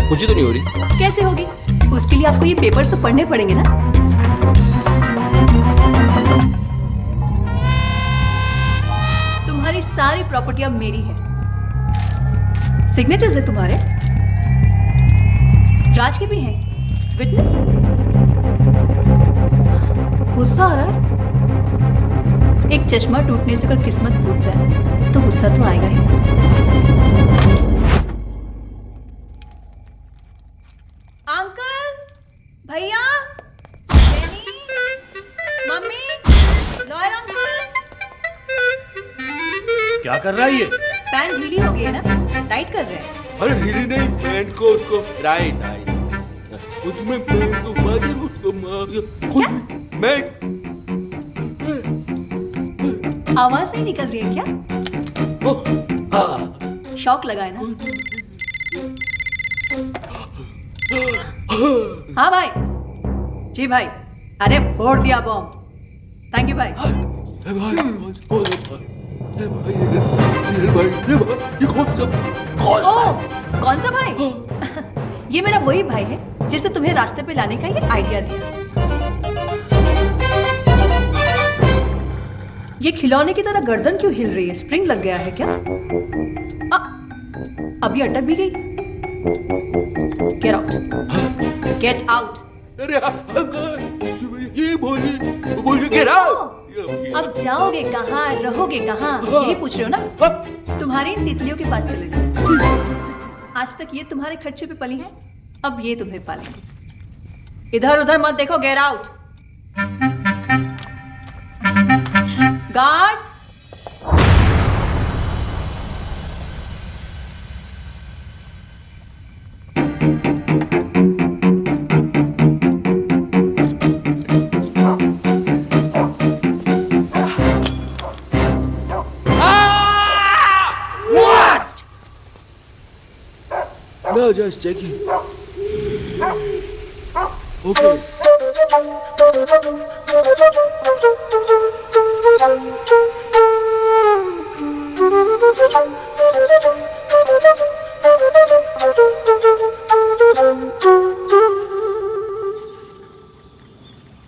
खुशी तो नहीं हो रही? कैसे होगी? उसके लिए आपको ये पेपर्स तो पढ़ने पड़ेंगे ना। तुम्हारी सारी प्रॉपर्टी अब मेरी है। सिग्नेचर्स है तुम्हारे, राज के भी हैं। विटनेस? गुस्सा आ रहा है? एक चश्मा टूटने से अगर किस्मत टूट जाए तो गुस्सा तो आएगा ही। अंकल, भैया, डैनी, मम्मी, लॉयर अंकल। क्या कर रहा है ये? पैंट ढीली हो गई है ना, टाइट कर रहे हैं। अरे ढीली नहीं, पैंट को उसको राइट। उसमें पैंट को मार उसको मार खुद मैं। आवाज नहीं निकल रही है क्या? शॉक लगा है ना? हाँ भाई। जी भाई। अरे फोड़ दिया बॉम्ब। थैंक यू भाई। ओ, कौन सा भाई? ये मेरा वही भाई है जिसने तुम्हें रास्ते पे लाने का ये आइडिया दिया। ये खिलौने की तरह गर्दन क्यों हिल रही है? स्प्रिंग लग गया है क्या? अभी अटक भी गई। Get out, get out. ये बोलिए गेट आउट। अब जाओगे कहाँ, रहोगे कहाँ, यही पूछ रहे हो ना? तुम्हारी इन तितलियों के पास चले जाओ। आज तक ये तुम्हारे खर्चे पे पली है, अब ये तुम्हें पालेंगे। इधर उधर मत देखो, get out. Guards, No, just checking. Okay.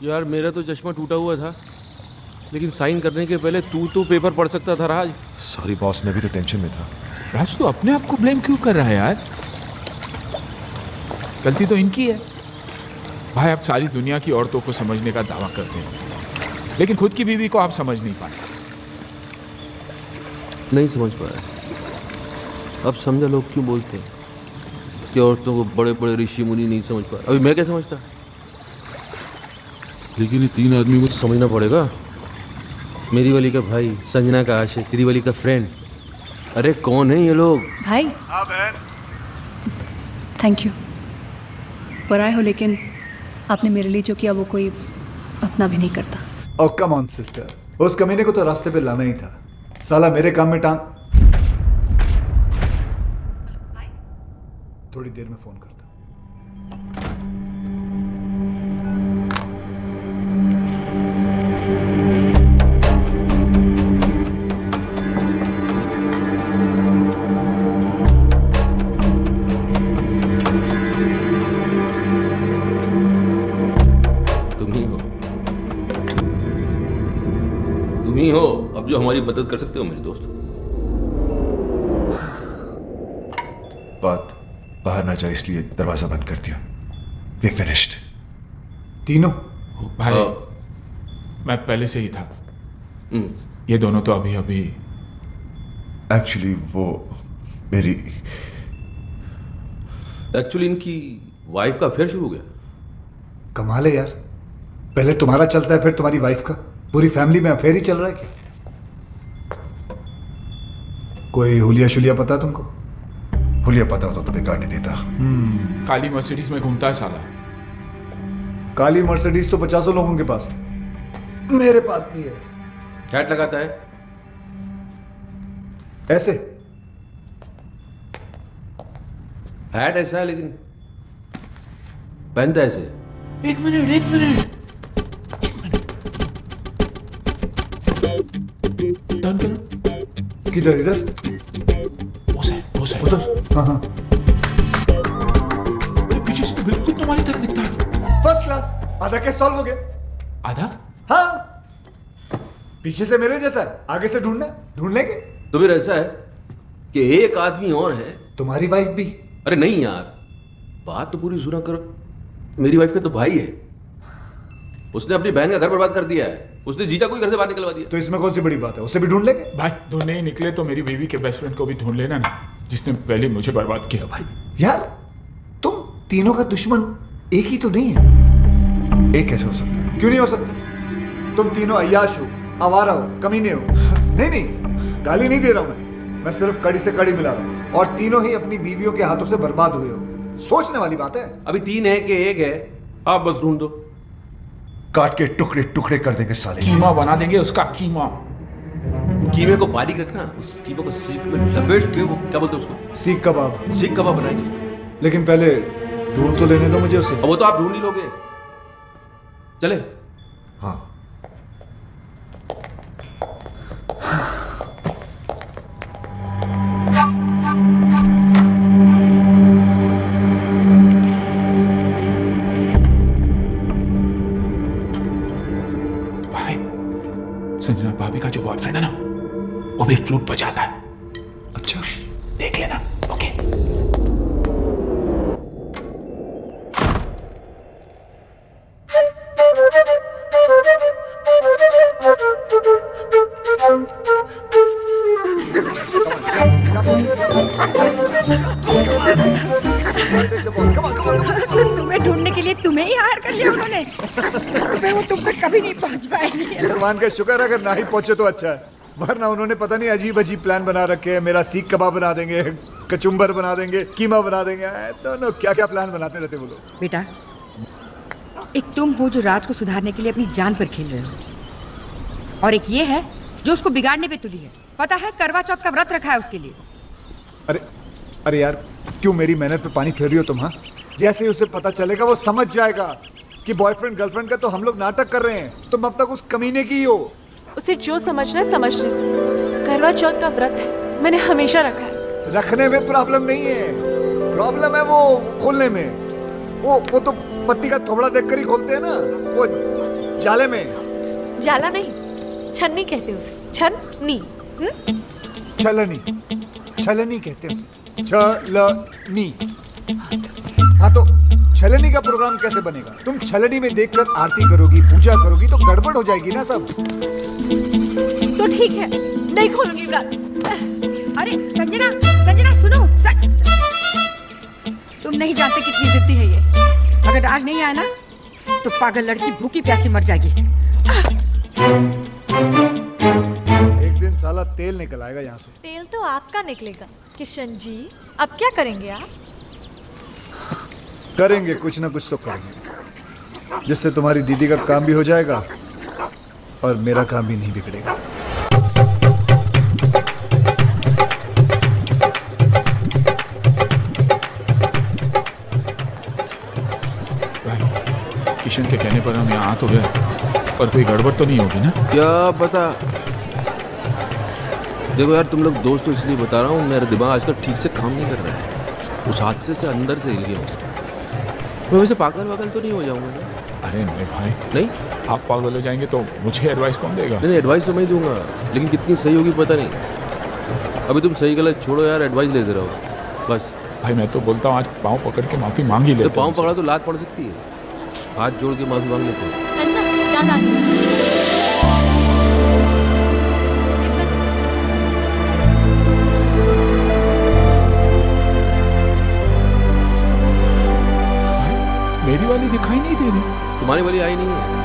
यार मेरा तो चश्मा टूटा हुआ था, लेकिन साइन करने के पहले तू तो पेपर पढ़ सकता था राज। सॉरी बॉस, मैं भी तो टेंशन में था। राज तू अपने आप को ब्लेम क्यों कर रहा है यार? गलती तो इनकी है। भाई आप सारी दुनिया की औरतों को समझने का दावा करते हैं, लेकिन खुद की बीवी को आप समझ नहीं पाते। नहीं समझ पाया। अब समझा लोग क्यों बोलते हैं कि औरतों को बड़े बड़े ऋषि मुनि नहीं समझ पाए। अभी मैं क्या समझता, लेकिन ये तीन आदमी को तो समझना पड़ेगा। मेरी वाली का भाई, संजना का आशिक, तेरी वाली का फ्रेंड। अरे कौन है ये लोग? भाई। हाँ बहन। Thank you. पराए हो, लेकिन आपने मेरे लिए जो किया वो कोई अपना भी नहीं करता। ओ कम ऑन सिस्टर, उस कमीने को तो रास्ते पे लाना ही था। साला मेरे काम में टांग। थोड़ी देर में फोन करता। तुम ही हो अब जो हमारी मदद कर सकते हो मेरे दोस्त। बात बाहर ना जाए इसलिए दरवाजा बंद कर दिया। We finished. तीनों? भाई मैं पहले से ही था। ये दोनों तो अभी अभी। एक्चुअली वो मेरी इनकी वाइफ का अफेयर शुरू हो गया। कमाल है यार, पहले तुम्हारा चलता है फिर तुम्हारी वाइफ का। पूरी फैमिली में अफेयर ही चल रहा है क्या? कोई हुलिया शुलिया पता तुमको? हुलिया पता हो तो बिगाड़ नहीं देता। काली मर्सिडीज में घूमता है साला। काली मर्सिडीज तो 50 लोगों के पास है, मेरे पास भी है। हैट लगाता है ऐसे। हैट ऐसा है लेकिन पहनता ऐसे। एक मिनट टर्न करो। किधर? इधर? वो साइड उधर? हाँ। पीछे से तो बिल्कुल तुम्हारी तरह दिखता है। First class. आधा केस सॉल्व हो गया। आधा? हाँ, पीछे से मेरे जैसा है, आगे से ढूंढ लेंगे। तो फिर ऐसा है कि एक आदमी और है। तुम्हारी वाइफ भी? अरे नहीं यार, बात तो पूरी सुना करो। मेरी वाइफ का तो भाई है, उसने अपनी बहन का घर बर्बाद कर दिया है। उसने जीजा को ही घर से बाहर निकलवा दिया। तो इसमें कौन सी बड़ी बात है, उसे भी ढूंढ लेंगे। भाई ढूंढने ही निकले तो मेरी बीवी के बेस्ट फ्रेंड को भी ढूंढ लेना ना, जिसने पहले मुझे बर्बाद किया। भाई यार तुम तीनों का दुश्मन एक ही तो नहीं है। एक कैसे हो सकता है? क्यों नहीं हो सकता? तुम तीनों अय्याश हो, आवारा हो, कमीने हो। नहीं, गाली नहीं दे रहा हूं मैं सिर्फ कड़ी से कड़ी मिला रहा हूं। और तीनों ही अपनी बीवियों के हाथों से बर्बाद हुए हो। सोचने वाली बात है। अभी 3 है कि 1 है, आप बस ढूंढ दो। काट के टुकड़े टुकड़े कर देंगे साले। कीमा बना देंगे उसका कीमा। कीमे को बारीक रखना, उस कीमे को सीख में लपेट के क्या बोलते हैं उसको? सीख कबाब बनाएंगे उसको। लेकिन पहले ढूंढ तो लेने दो मुझे उसे। अब वो तो आप ढूंढ ही लोगे। चले? हाँ। संजना भाभी का जो बॉयफ्रेंड है ना, वो भी फ्लूट बजाता है। अच्छा, देख लेना। ओके। तुम्हें ढूंढने के लिए तुम्हें ही हायर कर लिया उन्होंने। वो तुम तक कभी नहीं पहुंच पाएंगे। भगवान का शुक्र, अगर ना ही पहुंचे तो अच्छा है, वरना उन्होंने पता नहीं अजीब अजीब प्लान बना रखे हैं। मेरा सीख कबाब बना देंगे, कचुम्बर बना देंगे, कीमा बना देंगे। नो क्या क्या प्लान बनाते रहते वो लोग। बेटा, एक तुम हो जो राज को सुधारने के लिए अपनी जान पर खेल रहे हो, और एक ये है जो उसको बिगाड़ने पे तुली है। पता है करवा चौथ का व्रत रखा है उसके लिए। अरे यार, क्यों मेरी मेहनत पे पानी फेर रही हो तुम? हाँ, जैसे ही उसे पता चलेगा वो समझ जाएगा कि बॉयफ्रेंड गर्लफ्रेंड का तो हम लोग नाटक कर रहे हैं। तुम अब तक उस कमीने की हो। उसे जो समझना है समझ ले। करवा चौथ का व्रत है, मैंने हमेशा रखा है। रखने में प्रॉब्लम नहीं है, प्रॉब्लम है वो खोलने में। वो तो पत्ती का थोबड़ा देखकर ही खोलते हैं ना, वो जाले में। जाला नहीं, छन्नी कहते उसे। छन्नी। छलनी कहते हैं उसे। छलनी। हाँ, तो छलनी का प्रोग्राम कैसे बनेगा? तुम छलनी में देखकर आरती करोगी, पूजा करोगी तो गड़बड़ हो जाएगी ना सब। तो ठीक है, नहीं खोलूंगी व्रत। अरे संजना सुनो। तुम नहीं जानते कितनी जिद्दी है ये। अगर राज नहीं आया ना तो पागल लड़की भूखी प्यासी मर जाएगी। एक दिन साला तेल निकल आएगा यहाँ से। तेल तो आपका निकलेगा किशन जी। अब क्या करेंगे आप? करेंगे कुछ ना कुछ तो करेंगे, जिससे तुम्हारी दीदी का काम भी हो जाएगा और मेरा काम भी नहीं बिगड़ेगा। किशन के कहने पर हम यहाँ आ तो गए, पर कोई गड़बड़ तो नहीं होगी ना? क्या पता। देखो यार, तुम लोग दोस्त तो इसलिए बता रहा हूँ, मेरा दिमाग आजकल ठीक से काम नहीं कर रहा है। उस हादसे से अंदर से हिल गया हूँ। मैं वैसे पागल वागल तो नहीं हो जाऊंगा ना? अरे नहीं भाई, नहीं, आप पागल हो जाएंगे तो मुझे एडवाइस कौन देगा? नहीं एडवाइस तो मैं ही दूंगा, लेकिन कितनी सही होगी पता नहीं। अभी तुम सही गलत छोड़ो यार, एडवाइस लेते रहो बस। भाई मैं तो बोलता हूँ आज पाँव पकड़ के माफी मांग ही ले। तो पाँव पकड़ा तो लात पड़ सकती है, हाथ जोड़ के माफी मांग लेते हैं। संजना चांद आ गई। मेरी वाली दिखाई नहीं दे रही। तुम्हारी वाली आई नहीं है।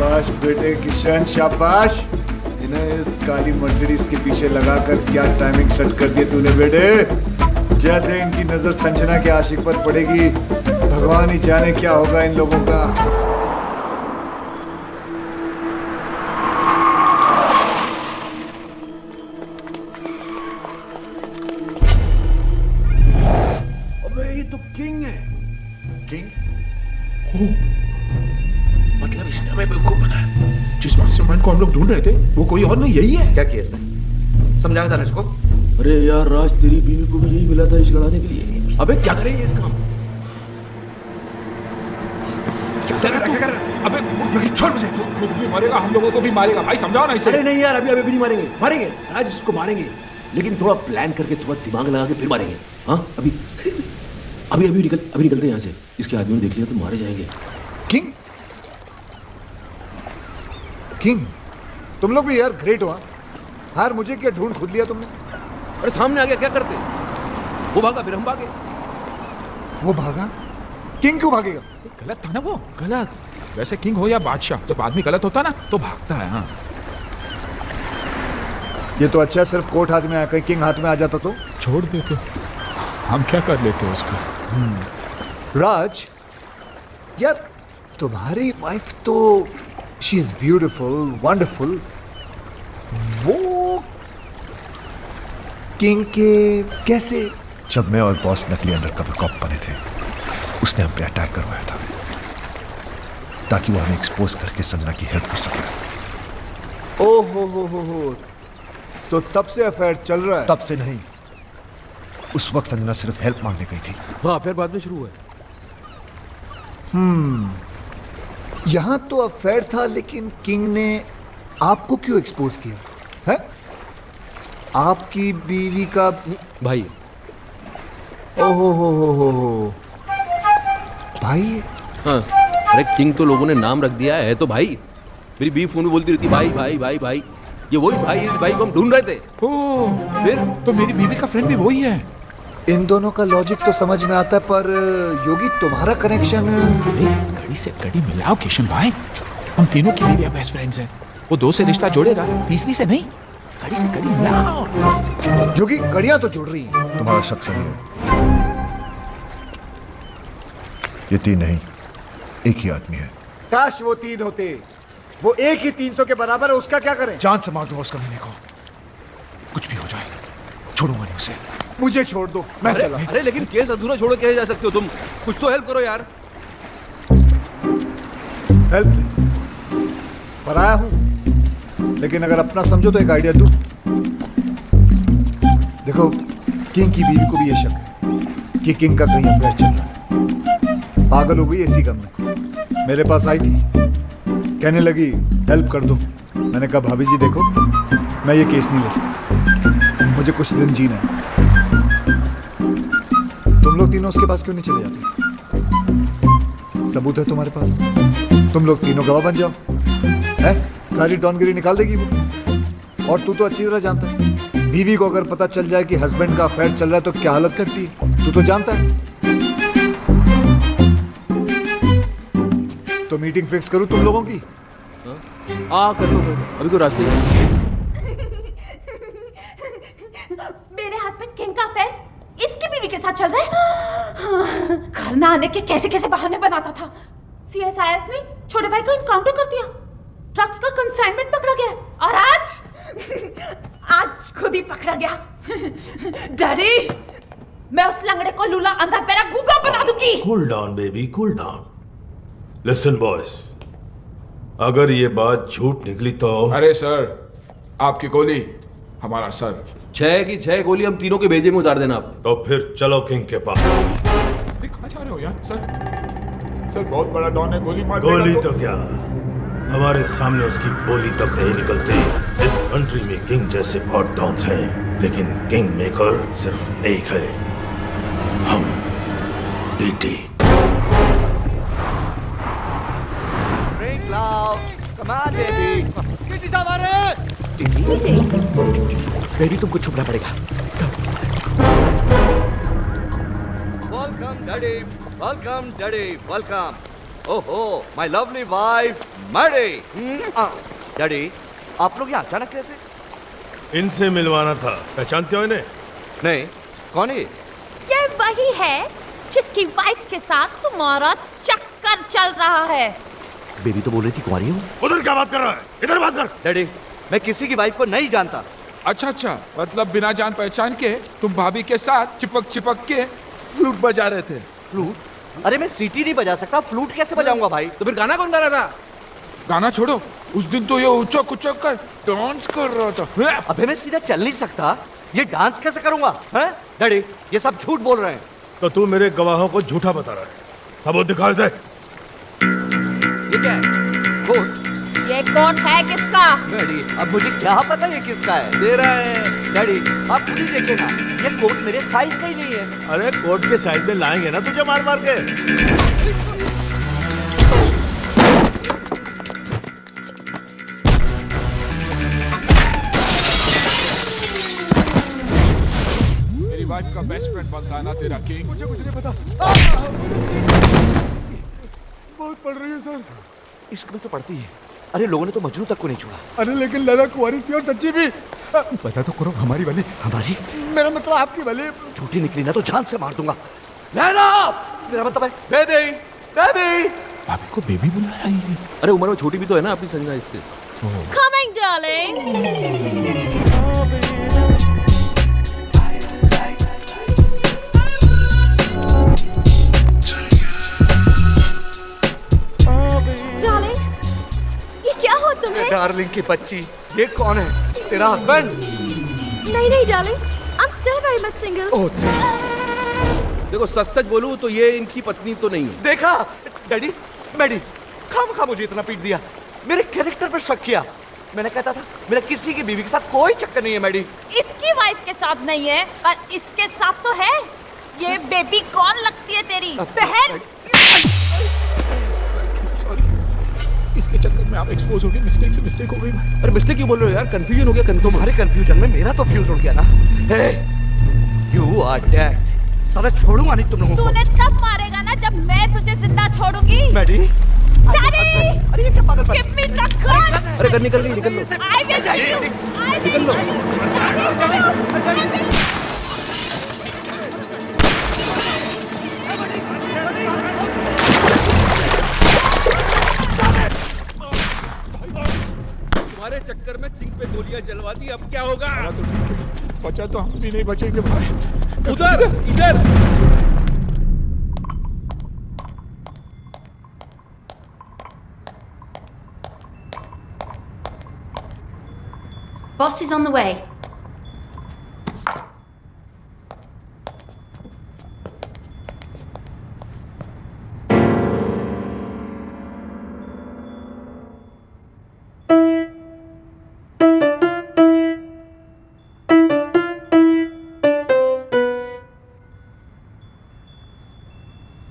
शाबाश बेटे किशन, शाबाश। इन्हें इस काली मर्सिडीज के पीछे लगाकर क्या टाइमिंग सेट कर दी तूने बेटे। जैसे इनकी नजर संजना के आशिक पर पड़ेगी, भगवान ही जाने क्या होगा इन लोगों का। अबे ये तो किंग है। किंग? मतलब इसने हमें बेवकूफ बनाया। जिस मास्टरमाइंड को हम लोग ढूंढ रहे थे वो कोई और नहीं, यही है। क्या किया इसने? समझाया था ना इसको? अरे यार राज, तेरी बीवी को भी यही मिला था इस लड़ाने के लिए। अबे क्या करेंगे इस काम? क्या कर रहा है? अबे छोड़ मुझे। खुद भी मरेगा, हम लोगों को भी मारेगा। भाई समझाओ ना इसे। अरे नहीं यार, अभी भी नहीं मारेंगे। मारेंगे राज, इसको मारेंगे, लेकिन थोड़ा प्लान करके, थोड़ा दिमाग लगा के फिर मारेंगे। हाँ अभी निकलते हैं यहाँ से। इसके आदमी ने देख लिया तो मारे जाएंगे। किंग? किंग? तुम लोग भी यार ग्रेट हो। हार मुझे क्या ढूंढ खुद लिया तुमने? अरे सामने आ गया, क्या करते? वो भागा, फिर हम भागे। वो भागा? किंग क्यों भागेगा? गलत था ना वो। गलत? वैसे किंग हो या बादशाह, जब आदमी गलत होता ना तो भागता है। हाँ ये तो अच्छा है, सिर्फ कोर्ट हाथ में आया, कहीं किंग हाथ में आ जाता तो छोड़ देते, हम क्या कर लेते उसको। राज यार, तुम्हारी वाइफ तो शी इज ब्यूटिफुल, वंडरफुल, वो किंग के कैसे? जब मैं और बॉस नकली अंडरकवर कॉप बने थे, उसने हम पे अटैक करवाया था ताकि वो हमें एक्सपोज करके संजना की हेल्प कर सके। ओ हो, तो तब से अफेयर चल रहा है? तब से नहीं, उस वक्त संजना सिर्फ हेल्प मांगने गई थी। हाँ, फिर बाद में शुरू हुआ। यहां तो अफेयर था, लेकिन किंग ने आपको क्यों एक्सपोज किया है? आपकी बीवी का भाई। ओहो भाई। हाँ, अरे किंग तो लोगों ने नाम रख दिया है तो भाई। मेरी बीवी फोन में बोलती रहती भाई भाई भाई भाई, ये वही भाई, इस भाई को हम ढूंढ रहे थे। ओह, फिर तो मेरी बीवी का फ्रेंड भी वही है। इन दोनों का लॉजिक तो समझ में आता है, पर योगी तुम्हारा कनेक्शन। कड़ी से कड़ी मिलाओ किशन भाई, हम तीनों की बीवी बेस्ट फ्रेंड्स हैं। वो दो से रिश्ता जोड़ेगा, तीसरी से नहीं। कड़ी से कड़ी मिलाओ। योगी कड़ियां तो जुड़ रही हैं। तुम्हारा शक सही है, ये तीन नहीं, एक ही आदमी है। काश वो तीन होते, वो एक ही 300 के बराबर है, उसका क्या करें? जान से मार दूंगा उसका महीने को, कुछ भी हो जाए छोड़ूंगा नहीं उसे। मुझे छोड़ दो, मैं चला। अरे लेकिन केस अधूरा छोड़ो कैसे जा सकते हो तुम? कुछ तो हेल्प करो यार। हेल्प नहीं, पर आया हूं, लेकिन अगर अपना समझो तो एक आइडिया दूं। देखो, किंग की बीवी को भी ये शक है कि किंग का कहीं अफेयर चल रहा है। पागल हो गई इसी गम में, मेरे पास आई थी, कहने लगी हेल्प कर दो। मैंने कहा भाभी जी देखो, मैं ये केस नहीं ले सकता, मुझे कुछ दिन जीना है। तुम लोग तीनों उसके पास क्यों नहीं चले जाते? सबूत है तुम्हारे पास, तुम लोग तीनों गवाह बन जाओ। है, सारी डॉनगिरी निकाल देगी वो। और तू तो अच्छी तरह जानता है, बीवी को अगर पता चल जाए कि हस्बैंड का अफेयर चल रहा है तो क्या हालत करती है, तू तो जानता है। तो मीटिंग फिक्स करूं तुम लोगों की? कर लो, अभी तो रास्ते में। मेरे हस्बैंड किंग का अफेयर इसकी बीवी के साथ चल रहा है। घर ना आने के कैसे कैसे बहाने बनाता था। सीएसआईएस ने छोटे भाई को इनकाउंटर कर दिया, ड्रग्स का कंसाइनमेंट पकड़ा गया, और आज खुद ही पकड़ा गया। डैडी, मैं उस लंगड़े को लूला अंधा पैरा गूंगा बना दूंगी। Cool down baby, cool down. Listen boys, अगर ये बात झूठ निकली तो। अरे सर, आपकी गोली हमारा सर। 6 की 6 गोली हम तीनों के भेजे में उतार देना आप। तो फिर चलो किंग के पास। कहाँ जा रहे हो यार? सर बहुत बड़ा डॉन है, गोली मार देगा गोली तो क्या, हमारे सामने उसकी बोली तक नहीं निकलती। इस कंट्री में किंग जैसे बहुत डॉन्स हैं, लेकिन किंग मेकर सिर्फ एक है, हम। डीटी। बेबी तुमको छुपना पड़ेगा। Welcome daddy, welcome daddy, welcome. ओहो, my lovely wife Maddy. Daddy, आप लोग यहाँ अचानक कैसे? इनसे मिलवाना था, पहचानते हो इन्हें? नहीं, कौन है? ये वही है जिसकी वाइफ के साथ तुम्हारा चक्कर चल रहा है। बेबी तो बोल रही थी कुंवारी हूँ। उधर क्या बात कर रहा है? इधर बात कर। डैडी, मैं किसी की वाइफ को नहीं जानता। अच्छा, मतलब बिना जान पहचान के तुम भाभी के साथ चिपक के फ्लूट बजा रहे थे। फ्लूट? अरे मैं सीटी नहीं बजा सकता, फ्लूट कैसे बजाऊंगा भाई? तो फिर गाना कौन गा रहा था? गाना छोड़ो, उस दिन तो ये उचक कर डांस कर रहा था। अबे मैं सीधा चल नहीं सकता, ये डांस कैसे करूंगा? हैं? डैडी, ये सब झूठ बोल रहे हैं। तो तू मेरे गवाहों को झूठा बता रहा है, सबूत दिखा इसे। ये क्या है? कोट? ये कोट है किसका? डैडी, अब मुझे क्या पता ये किसका है? तेरा है। डैडी, आप खुद ही देखिए ना, ये कोट मेरे साइज का ही नहीं है। अरे कोट के साइज में लाएंगे ना तुझे मार मार के। मेरी वाइफ का बेस्ट फ्रेंड बनता है ना तेरा किंग। मुझे कुछ नहीं पता। बहुत पड़ रही है सर, इश्क में तो पड़ती है। अरे लोगों ने तो मजनू तक को नहीं छोड़ा। अरे लेकिन लैला कुंवारी थी और सच्ची भी। पता तो करो हमारी वाली। हमारी? मेरा मतलब आपकी वाली। झूठी निकली ना तो जान से मार दूंगा। लैला, मेरा मतलब है बेबी, बेबी। भाभी को बेबी बुला रही है। अरे उम्र में छोटी भी तो है ना अपनी संजना इससे। Coming, darling. Darling, ये क्या हो तुम्हें? डार्लिंग की बच्ची, ये कौन है? तेरा हस्बैंड? नहीं नहीं darling, I'm still very much single. देखो सच सच बोलूं तो ये इनकी पत्नी तो नहीं है। देखा डैडी, मैडी, खामखा मुझे इतना पीट दिया, मेरे कैरेक्टर पर शक किया। मैंने कहता था मेरा किसी की बीवी के साथ कोई चक्कर नहीं है मैडी। इसकी वाइफ के साथ नहीं है पर इसके साथ तो है। ये बेबी कौन लगती है तेरी बहन? इसके चक्कर में आप एक्सपोज हो गए, मिस्टेक से मिस्टेक हो गई। अरे मिस्टेक क्यों बोल रहे हो यार? कंफ्यूजन हो गया। तुम्हारे कंफ्यूजन में मेरा तो फ्यूज उड़ गया ना। हे, यू आर डेड। साला छोड़ूंगा नहीं तुम लोगों को। तूने तब मारेगा ना जब मैं तुझे जिंदा छोड़ूंगी। मैडी, डैडी, अरे ये क्या पागल गिव मी द गन। अरे गन निकल गई, निकल लो। I will kill you. I will निकल लो। तुम्हारे चक्कर में किंग पे गोलियां चलवा दी, अब क्या होगा? बचा तो हम भी नहीं बचेंगे भाई। उधर, इधर। Boss is on the way.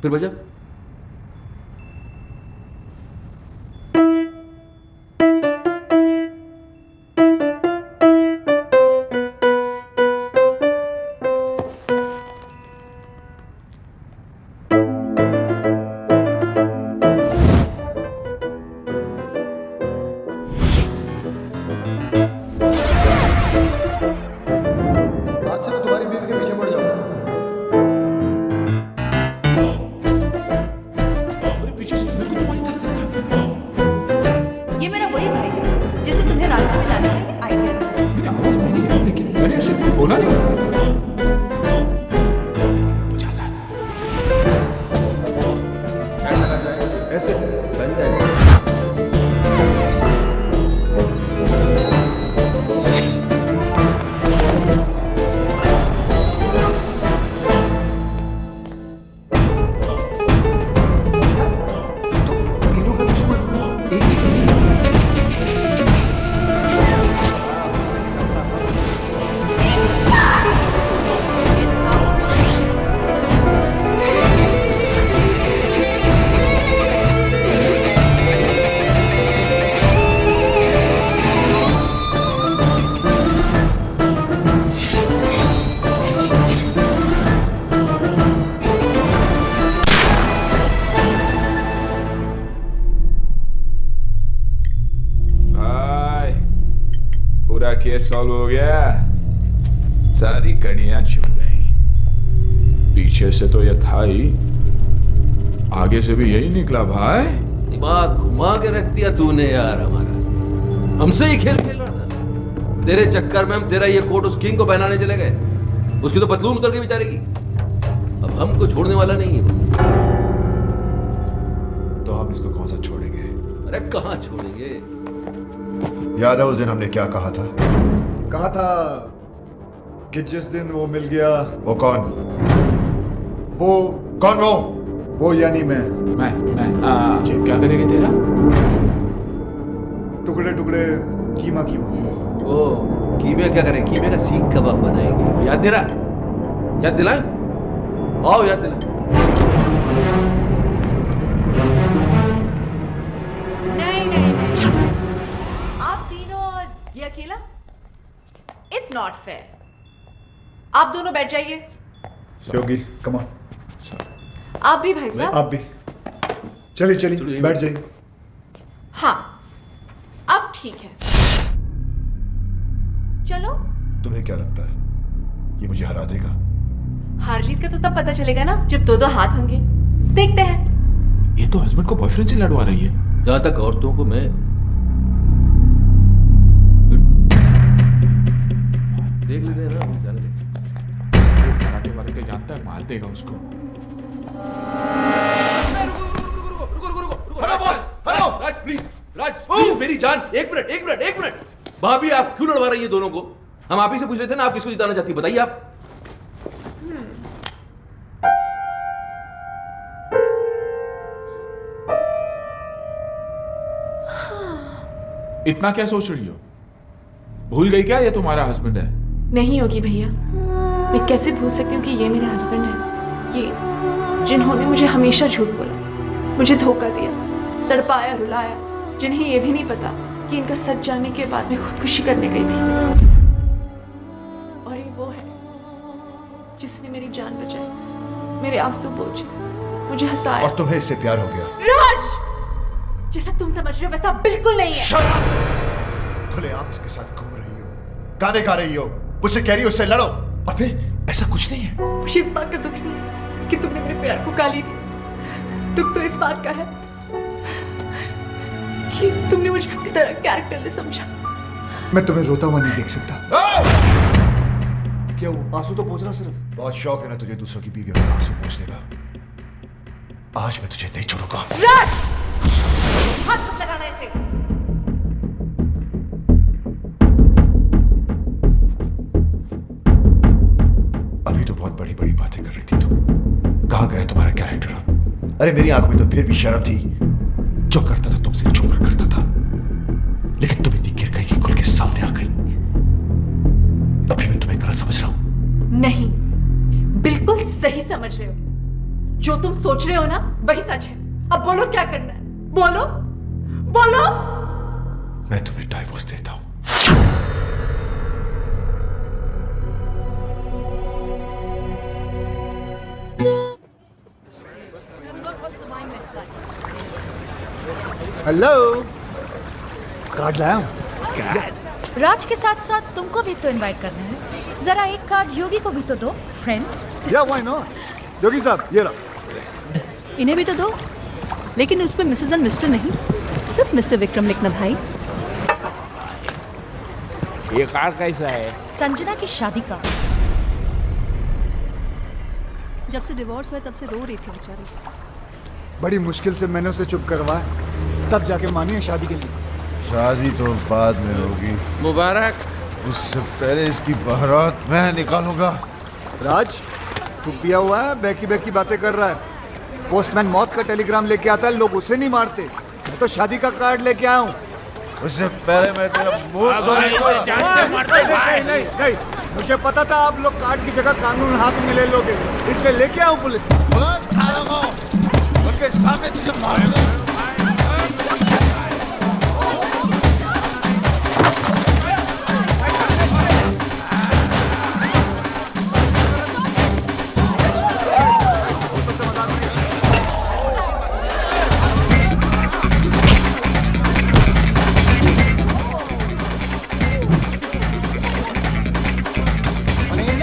फिर बजा। आज से मैं तुम्हारी बीवी के पीछे पड़ जाऊंगा। ये मेरा वही भाई है जिसे तुम्हें रास्ते में लाने का आइडिया दिया। मैंने आवाज नहीं की, लेकिन मैंने ऐसे बोला नहीं। ऐसे बन जाएगा। तीनों का दुश्मन एक ही तो नहीं। भाई पूरा केस सॉल्व हो गया, सारी कड़ियां छुप गई। पीछे से तो ये था ही, आगे से भी यही निकला भाई। दिमाग घुमा के रख दिया तूने यार हमारा। हमसे ही खेल खेल रहा था। तेरे चक्कर में हम तेरा ये कोट उस किंग को पहनाने चले गए। उसकी तो पतलून उतर गई बेचारे की। अब हमको छोड़ने वाला नहीं है वो। तो हम इसको कौन सा छोड़ेंगे? अरे कहाँ छोड़ेंगे? याद है उस दिन हमने क्या कहा था? कहा था कि जिस दिन वो मिल गया। वो कौन? वो कौन वो यानी मैं क्या करेंगे तेरा? टुकड़े टुकड़े कीमा कीमा। ओ कीमे क्या करें? कीमे का सीख कबाब बनाएंगे। याद दे रहा? याद दिलाएं? आओ याद दिलाएं। नहीं नहीं नहीं, आप तीनों और ये अकेला, इट्स नॉट फेयर। आप दोनों बैठ जाइए। योगी कम ऑन। आप भी भाई साहब। आप भी चलिए चलिए बैठ जाइए। हाँ, अब ठीक है। चलो। तुम्हें क्या लगता है ये मुझे हरा देगा? हार जीत का तो तब पता चलेगा ना जब दो दो हाथ होंगे। देखते हैं। ये तो हस्बैंड को बॉयफ्रेंड से लड़वा रही है। जहां तक औरतों को मैं देख लेते हैं ना, जाने दे। कराटे वाराटे जानता है, मार देगा उसको। Hello boss, hello. Raj please, Raj please मेरी जान, एक मिनट। भाभी आप क्यों लड़वा रही है दोनों को? हम आप ही से पूछ रहे थे ना, आप किसको जिताना चाहती है, बताइए आप। इतना क्या सोच रही हो? भूल गई क्या ये तुम्हारा हस्बैंड है? नहीं होगी भैया, मैं कैसे भूल सकती हूँ कि ये मेरे हस्बैंड है। ये जिन्होंने मुझे हमेशा झूठ बोला, मुझे धोखा दिया, तड़पाया, रुलाया, जिन्हें ये भी नहीं पता कि इनका सच जानने के बाद मैं खुदकुशी करने गई थी। और ये वो है जिसने मेरी जान बचाई, मेरे आंसू पोंछे, मुझे हंसाया। और तुम्हें इससे प्यार हो गया? राज, जैसा तुम समझ रहे हो वैसा बिल्कुल नहीं है। खुले आप इसके साथ घूम रही हो, गाने गा रही हो, मुझसे कह रही हो उससे लड़ो, और फिर ऐसा कुछ नहीं है। मुझे इस बात का दुख नहीं है कि तुमने मेरे प्यार को गाली दी। दुख तो इस बात का है कि तुमने मुझे अपनी तरह कैरेक्टरलेस समझा। मैं तुम्हें रोता हुआ नहीं देख सकता। क्या वो आंसू तो पोंछ रहा सिर्फ? बहुत शौक है ना तुझे दूसरों की बीवियों में आंसू पोंछने का। आज मैं तुझे नहीं छोड़ूंगा। राज, हाथ मत लगाना इसे। अभी तो बहुत बड़ी बड़ी बातें कर रही थी तुम। कहां गया तुम्हारा कैरेक्टर अब? अरे मेरी आंख में तो फिर भी शर्म थी। जो करता था तुमसे छुप कर करता था, लेकिन तुम इतनी गिर गई कि खुल के सामने आ गई। अभी मैं तुम्हें गलत समझ रहा हूं? नहीं, बिल्कुल सही समझ रहे हो। जो तुम सोच रहे हो ना वही सच है। अब बोलो क्या करना है, बोलो बोलो। मैं तुम्हें डाइवोर्स देता हूं। हेलो, कार्ड लाया हूं। राज के साथ साथ तुमको भी तो इनवाइट करना है। जरा एक कार्ड योगी को भी तो दो, फ्रेंड। या व्हाई नॉट? योगी साहब ये रहा। इन्हें भी तो दो, लेकिन उस पे मिसेस एंड मिस्टर नहीं, सिर्फ मिस्टर विक्रम लिखना भाई। ये कार्ड कैसा है? संजना की शादी का। जब से डिवोर्स हुआ तब से रो रही थी बेचारी। बड़ी मुश्किल से मैंने उसे चुप करवाया, तब जाके मानी है शादी के लिए। शादी तो बाद में होगी। मुबारक। उससे पहले इसकी बारात मैं निकालूंगा। राज, तू पिया हुआ है, बैकी बैकी बातें कर रहा है। पोस्टमैन मौत का टेलीग्राम लेके आता है, लोग उसे नहीं मारते। मैं तो शादी का कार्ड लेके आया हूँ। उससे पहले मैं तेरा मुंह नहीं, मुझे पता था आप लोग कार्ड की जगह कानून हाथ में ले लोगे, इसलिए लेके आऊँ पुलिस। उनके सामने तुझे मारूंगा।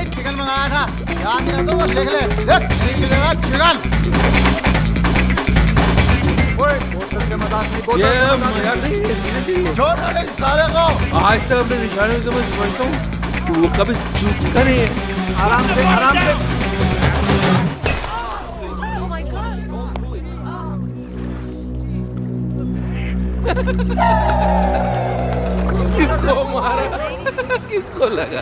चिकन मंगाया था, याद नहीं तो वो देख ले। चिकन। छोड़ो नहीं साले को। आज तक अपने निशाने को मैं समझता हूँ वो कभी चूकता नहीं है। आराम से, आराम से। किसको मारा? किसको लगा?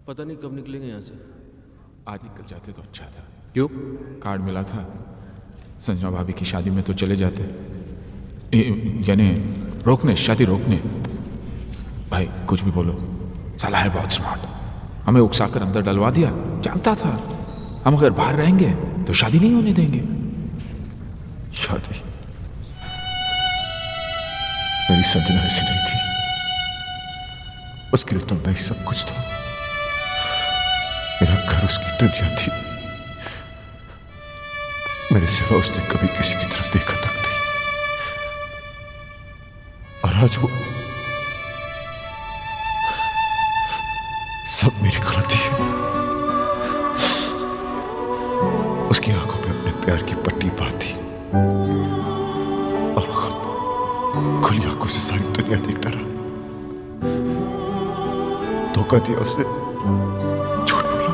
पता नहीं कब निकलेंगे यहाँ से। आज निकल जाते तो अच्छा था। क्यों? कार्ड मिला था, संजना भाभी की शादी में तो चले जाते। यानी रोकने, शादी रोकने। भाई कुछ भी बोलो, साला है बहुत स्मार्ट। हमें उकसाकर अंदर डलवा दिया, जानता था हम अगर बाहर रहेंगे तो शादी नहीं होने देंगे। शादी? मेरी संजना ऐसी नहीं थी, उसके लिए तो मैं ही सब कुछ था। मेरा घर उसकी दुनिया थी, मेरे सिवा उसने कभी किसी की तरफ देखा तक नहीं। और आज वो सब मेरी गलती है। उसकी आंखों पे अपने प्यार की पट्टी बांधी और खुद खुली आंखों से सारी दुनिया देखता रहा। धोखा दिया उसे, झूठ बोला,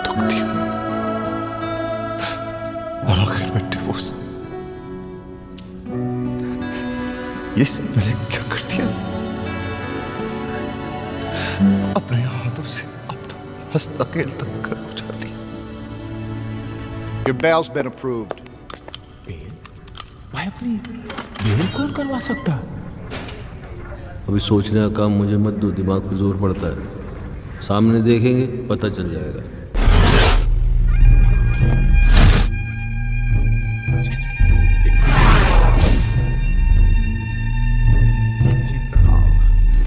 दुख दिया और आखिर में डिवोर्स। ये सब मैंने क्या कर दिया? अपने हाथों से अपना हंसता खेलता घर उजाड़ दिया। Your bail's been approved. भाई अपनी बेल कौन करवा सकता? अभी सोचने का काम मुझे मत दो, दिमाग पे जोर पड़ता है। सामने देखेंगे पता चल जाएगा।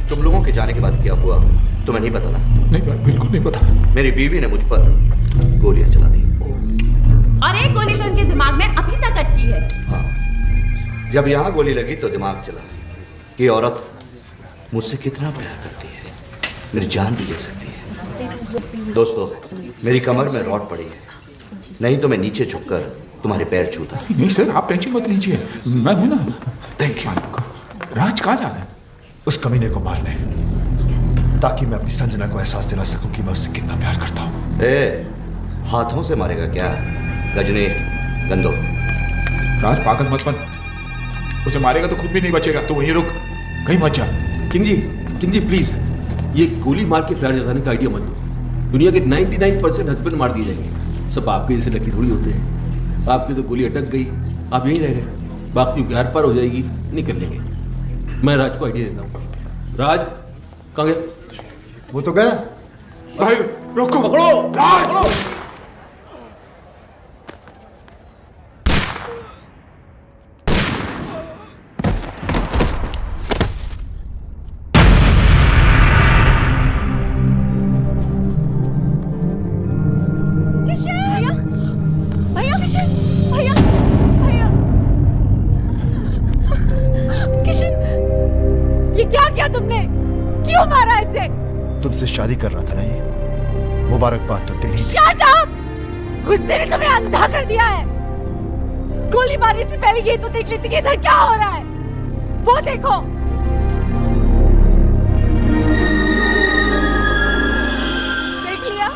तुम लोगों के जाने के बाद क्या हुआ तुम्हें नहीं पता ना? नहीं, बिल्कुल नहीं पता। मेरी बीवी ने मुझ पर गोलियां चला दी। और एक गोली तो उनके दिमाग में अभी तक अटकी है। हाँ, जब यहाँ गोली लगी तो दिमाग चला कि औरत मुझसे कितना प्यार करती है, मेरी जान भी ले सकती है। दोस्तों, मेरी कमर में रॉड पड़ी है, नहीं तो मैं नीचे झुककर तुम्हारे पैर छूता। नहीं सर, आप टेंशन मत लीजिए, मैं हूं ना। Thank you. राज कहाँ जा रहा है? उस कमीने को मारने, ताकि मैं अपनी संजना को एहसास दिला सकूं कि मैं उससे कितना प्यार करता हूं। हाथों से मारेगा क्या? गजनी, गंदो। राज पागल मत बन, उसे मारेगा तो खुद भी नहीं बचेगा। तो वहीं रुक, कहीं मत जा। किंग जी प्लीज, ये गोली मार के प्यार जताने का आइडिया मत दो। दुनिया के 99% हस्बैंड मार दिए जाएंगे। सब आपके जैसे लकी थोड़ी होते हैं। आपकी तो गोली अटक गई, आप यहीं रह गए, बाकी की आर पार हो जाएगी, निकल लेंगे। मैं राज को आइडिया देता हूँ। राज कहाँ गया? वो तो गया। भाई रोको, पकड़ो राज। तुमसे शादी कर रहा था ना ये? मुबारकबाद तो तेरी। Shut up! गुस्से ने तुम्हें अंधा कर दिया है। गोली मारने से पहले ये तो देख लेती कि इधर क्या हो रहा है। वो देखो। देख लिया?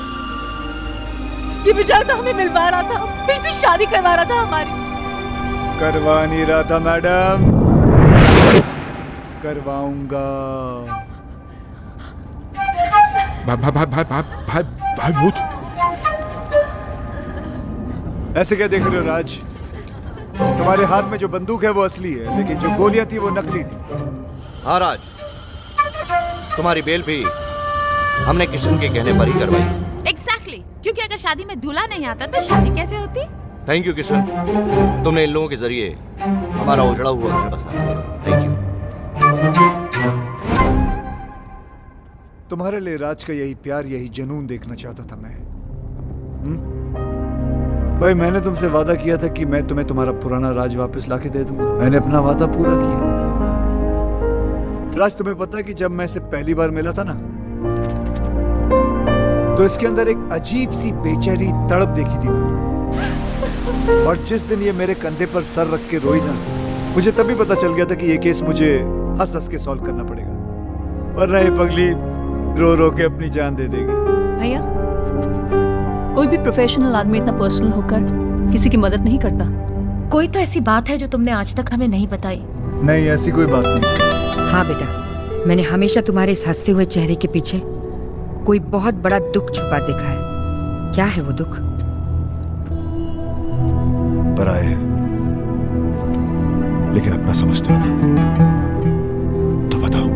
ये बेचारा तो हमें मिलवा रहा था, फिर से शादी करवा रहा था हमारी। करवा नहीं रहा था मैडम, करवाऊंगा। भाई भूत। ऐसे क्या देख रहे हो राज? तुम्हारे हाथ में जो बंदूक है वो असली है, लेकिन जो गोलियां थी वो नकली थी। हाँ राज, तुम्हारी बेल भी हमने किशन के कहने पर ही करवाई। Exactly, क्योंकि अगर शादी में दूल्हा नहीं आता तो शादी कैसे होती? थैंक यू किशन, तुमने इन लोगों के जरिए हमारा उजड़ा हुआ घर बसाया। Thank you. तुम्हारे लिए राज का यही प्यार, यही जुनून देखना चाहता था मैं। भाई मैंने तुमसे वादा किया था कि मैं तुम्हें तुम्हारा पुराना राज वापस लाके दे दूंगा। मैंने अपना वादा पूरा किया। राज, तुम्हें पता है कि जब मैं इसे पहली बार मिला था ना, तो इसके अंदर एक अजीब सी बेचैनी तड़प देखी थी मैंने। और जिस दिन ये मेरे कंधे पर सर रख के रोई ना, मुझे तभी पता चल गया था कि ये केस मुझे हंस हंस के सॉल्व करना पड़ेगा, वरना ये पगली रो रो के अपनी जान दे देगी। भैया, कोई भी प्रोफेशनल आदमी इतना पर्सनल होकर किसी की मदद नहीं करता। कोई तो ऐसी बात है जो तुमने आज तक हमें नहीं बताई। नहीं, ऐसी कोई बात नहीं। हाँ बेटा, मैंने हमेशा तुम्हारे इस हंसते हुए चेहरे के पीछे कोई बहुत बड़ा दुख छुपा देखा है। क्या है वो दुख? पराए है, लेकिन अपना समझते हो ना? तो बताओ,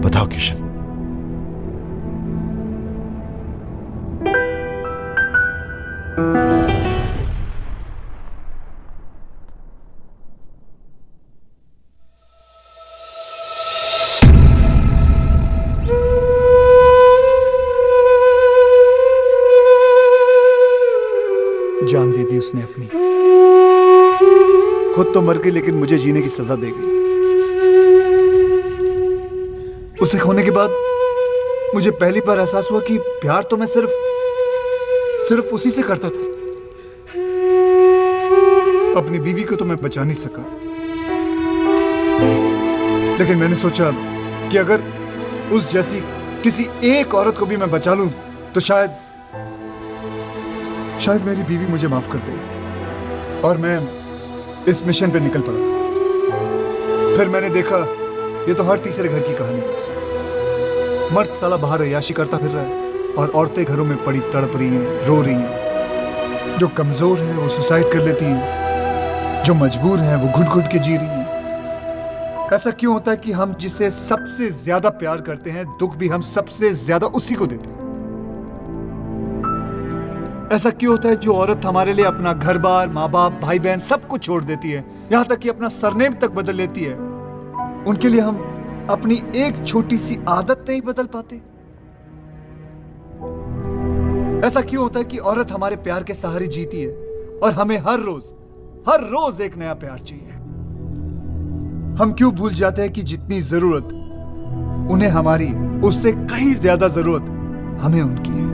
बताओ किशन। जान दे दी उसने अपनी। खुद तो मर गई लेकिन मुझे जीने की सजा दे गई। उसे खोने के बाद मुझे पहली बार एहसास हुआ कि प्यार तो मैं सिर्फ उसी से करता था। अपनी बीवी को तो मैं बचा नहीं सका, लेकिन मैंने सोचा कि अगर उस जैसी किसी एक औरत को भी मैं बचा लूं तो शायद मेरी बीवी मुझे माफ कर दे। और मैं इस मिशन पे निकल पड़ा। फिर मैंने देखा ये तो हर तीसरे घर की कहानी। मर्द साला बाहर अय्याशी करता फिर रहा है और औरतें घरों में पड़ी तड़प रही हैं, रो रही हैं। जो कमजोर हैं वो सुसाइड कर लेती हैं, जो मजबूर हैं वो घुट घुट के जी रही हैं। ऐसा क्यों होता है कि हम जिसे सबसे ज्यादा प्यार करते हैं दुख भी हम सबसे ज्यादा उसी को देते हैं? ऐसा क्यों होता है जो औरत हमारे लिए अपना घर बार, माँ बाप, भाई बहन सब कुछ छोड़ देती है, यहां तक कि अपना सरनेम तक बदल लेती है, उनके लिए हम अपनी एक छोटी सी आदत नहीं बदल पाते? ऐसा क्यों होता है कि औरत हमारे प्यार के सहारे जीती है और हमें हर रोज एक नया प्यार चाहिए? हम क्यों भूल जाते हैं कि जितनी जरूरत उन्हें हमारी, उससे कहीं ज्यादा जरूरत हमें उनकी है?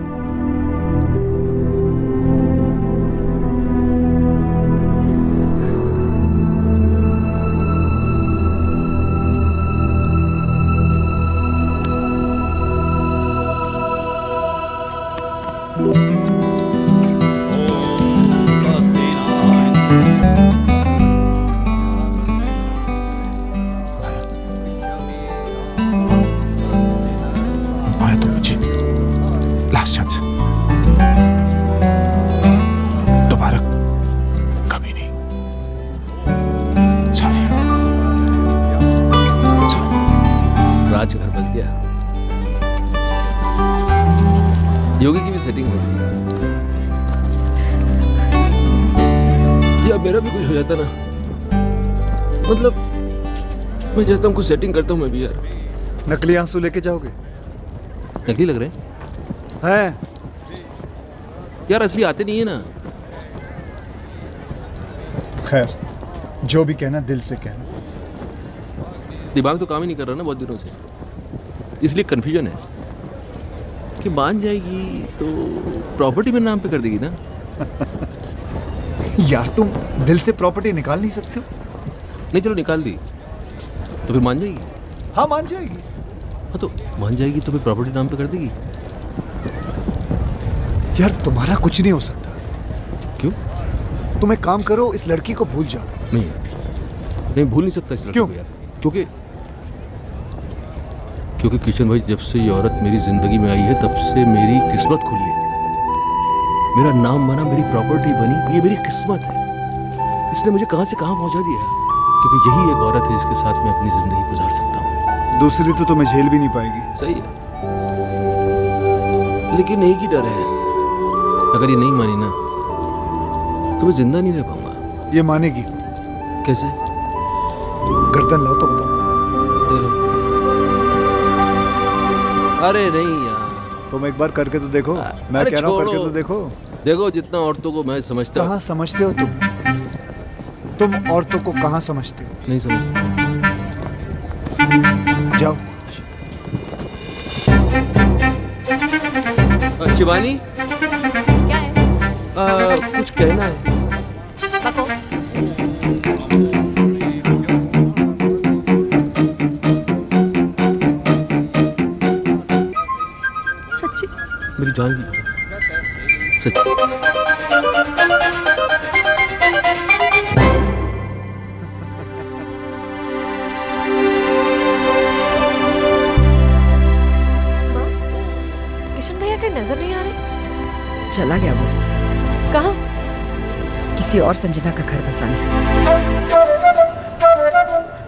योगी की भी सेटिंग हो गई। या मेरा भी कुछ हो जाता ना, मतलब मैं चाहता हूँ कुछ सेटिंग करता हूँ मैं भी यार। नकली आंसू लेके जाओगे? नकली लग रहे हैं यार, असली आते नहीं है ना। खैर जो भी कहना दिल से कहना। दिमाग तो काम ही नहीं कर रहा ना बहुत दिनों से, इसलिए कंफ्यूजन है कि मान जाएगी तो प्रॉपर्टी में नाम पे कर देगी ना। यार तुम दिल से प्रॉपर्टी निकाल नहीं सकते हो? नहीं चलो निकाल दी तो फिर मान जाएगी। हाँ मान जाएगी। हाँ तो मान जाएगी तो फिर प्रॉपर्टी नाम पे कर देगी। यार तुम्हारा कुछ नहीं हो सकता। क्यों? तुम एक काम करो, इस लड़की को भूल जाओ। नहीं भूल नहीं सकता इस लड़की को यार, क्योंकि किशन भाई जब से ये औरत मेरी जिंदगी में आई है तब से मेरी किस्मत खुली है। मेरा नाम बना, मेरी प्रॉपर्टी बनी, ये मेरी किस्मत है। इसने मुझे कहां से कहां पहुंचा दिया है, क्योंकि यही एक औरत है जिसके साथ मैं अपनी जिंदगी गुजार सकता हूँ। दूसरी तो तुम्हें झेल भी नहीं पाएगी। सही है, लेकिन एक ही डर है, अगर ये नहीं मानी ना तो मैं जिंदा नहीं रह पाऊंगा। ये मानेगी कैसे? गर्दन लाओ तो बताओ। अरे नहीं यार, तुम एक बार करके तो देखो। मैं कह रहा हूँ करके तो देखो। देखो जितना औरतों को मैं समझता हूँ। कहाँ समझते हो तुम औरतों को कहाँ समझते हो? नहीं समझता। जाओ। शिवानी क्या है? कुछ कहना है। बको। सच्ची? मेरी जान की कसम, सच। किशन भैया कहीं नजर नहीं आ रहे? चला गया वो कहाँ? किसी और संजना का घर बसाने।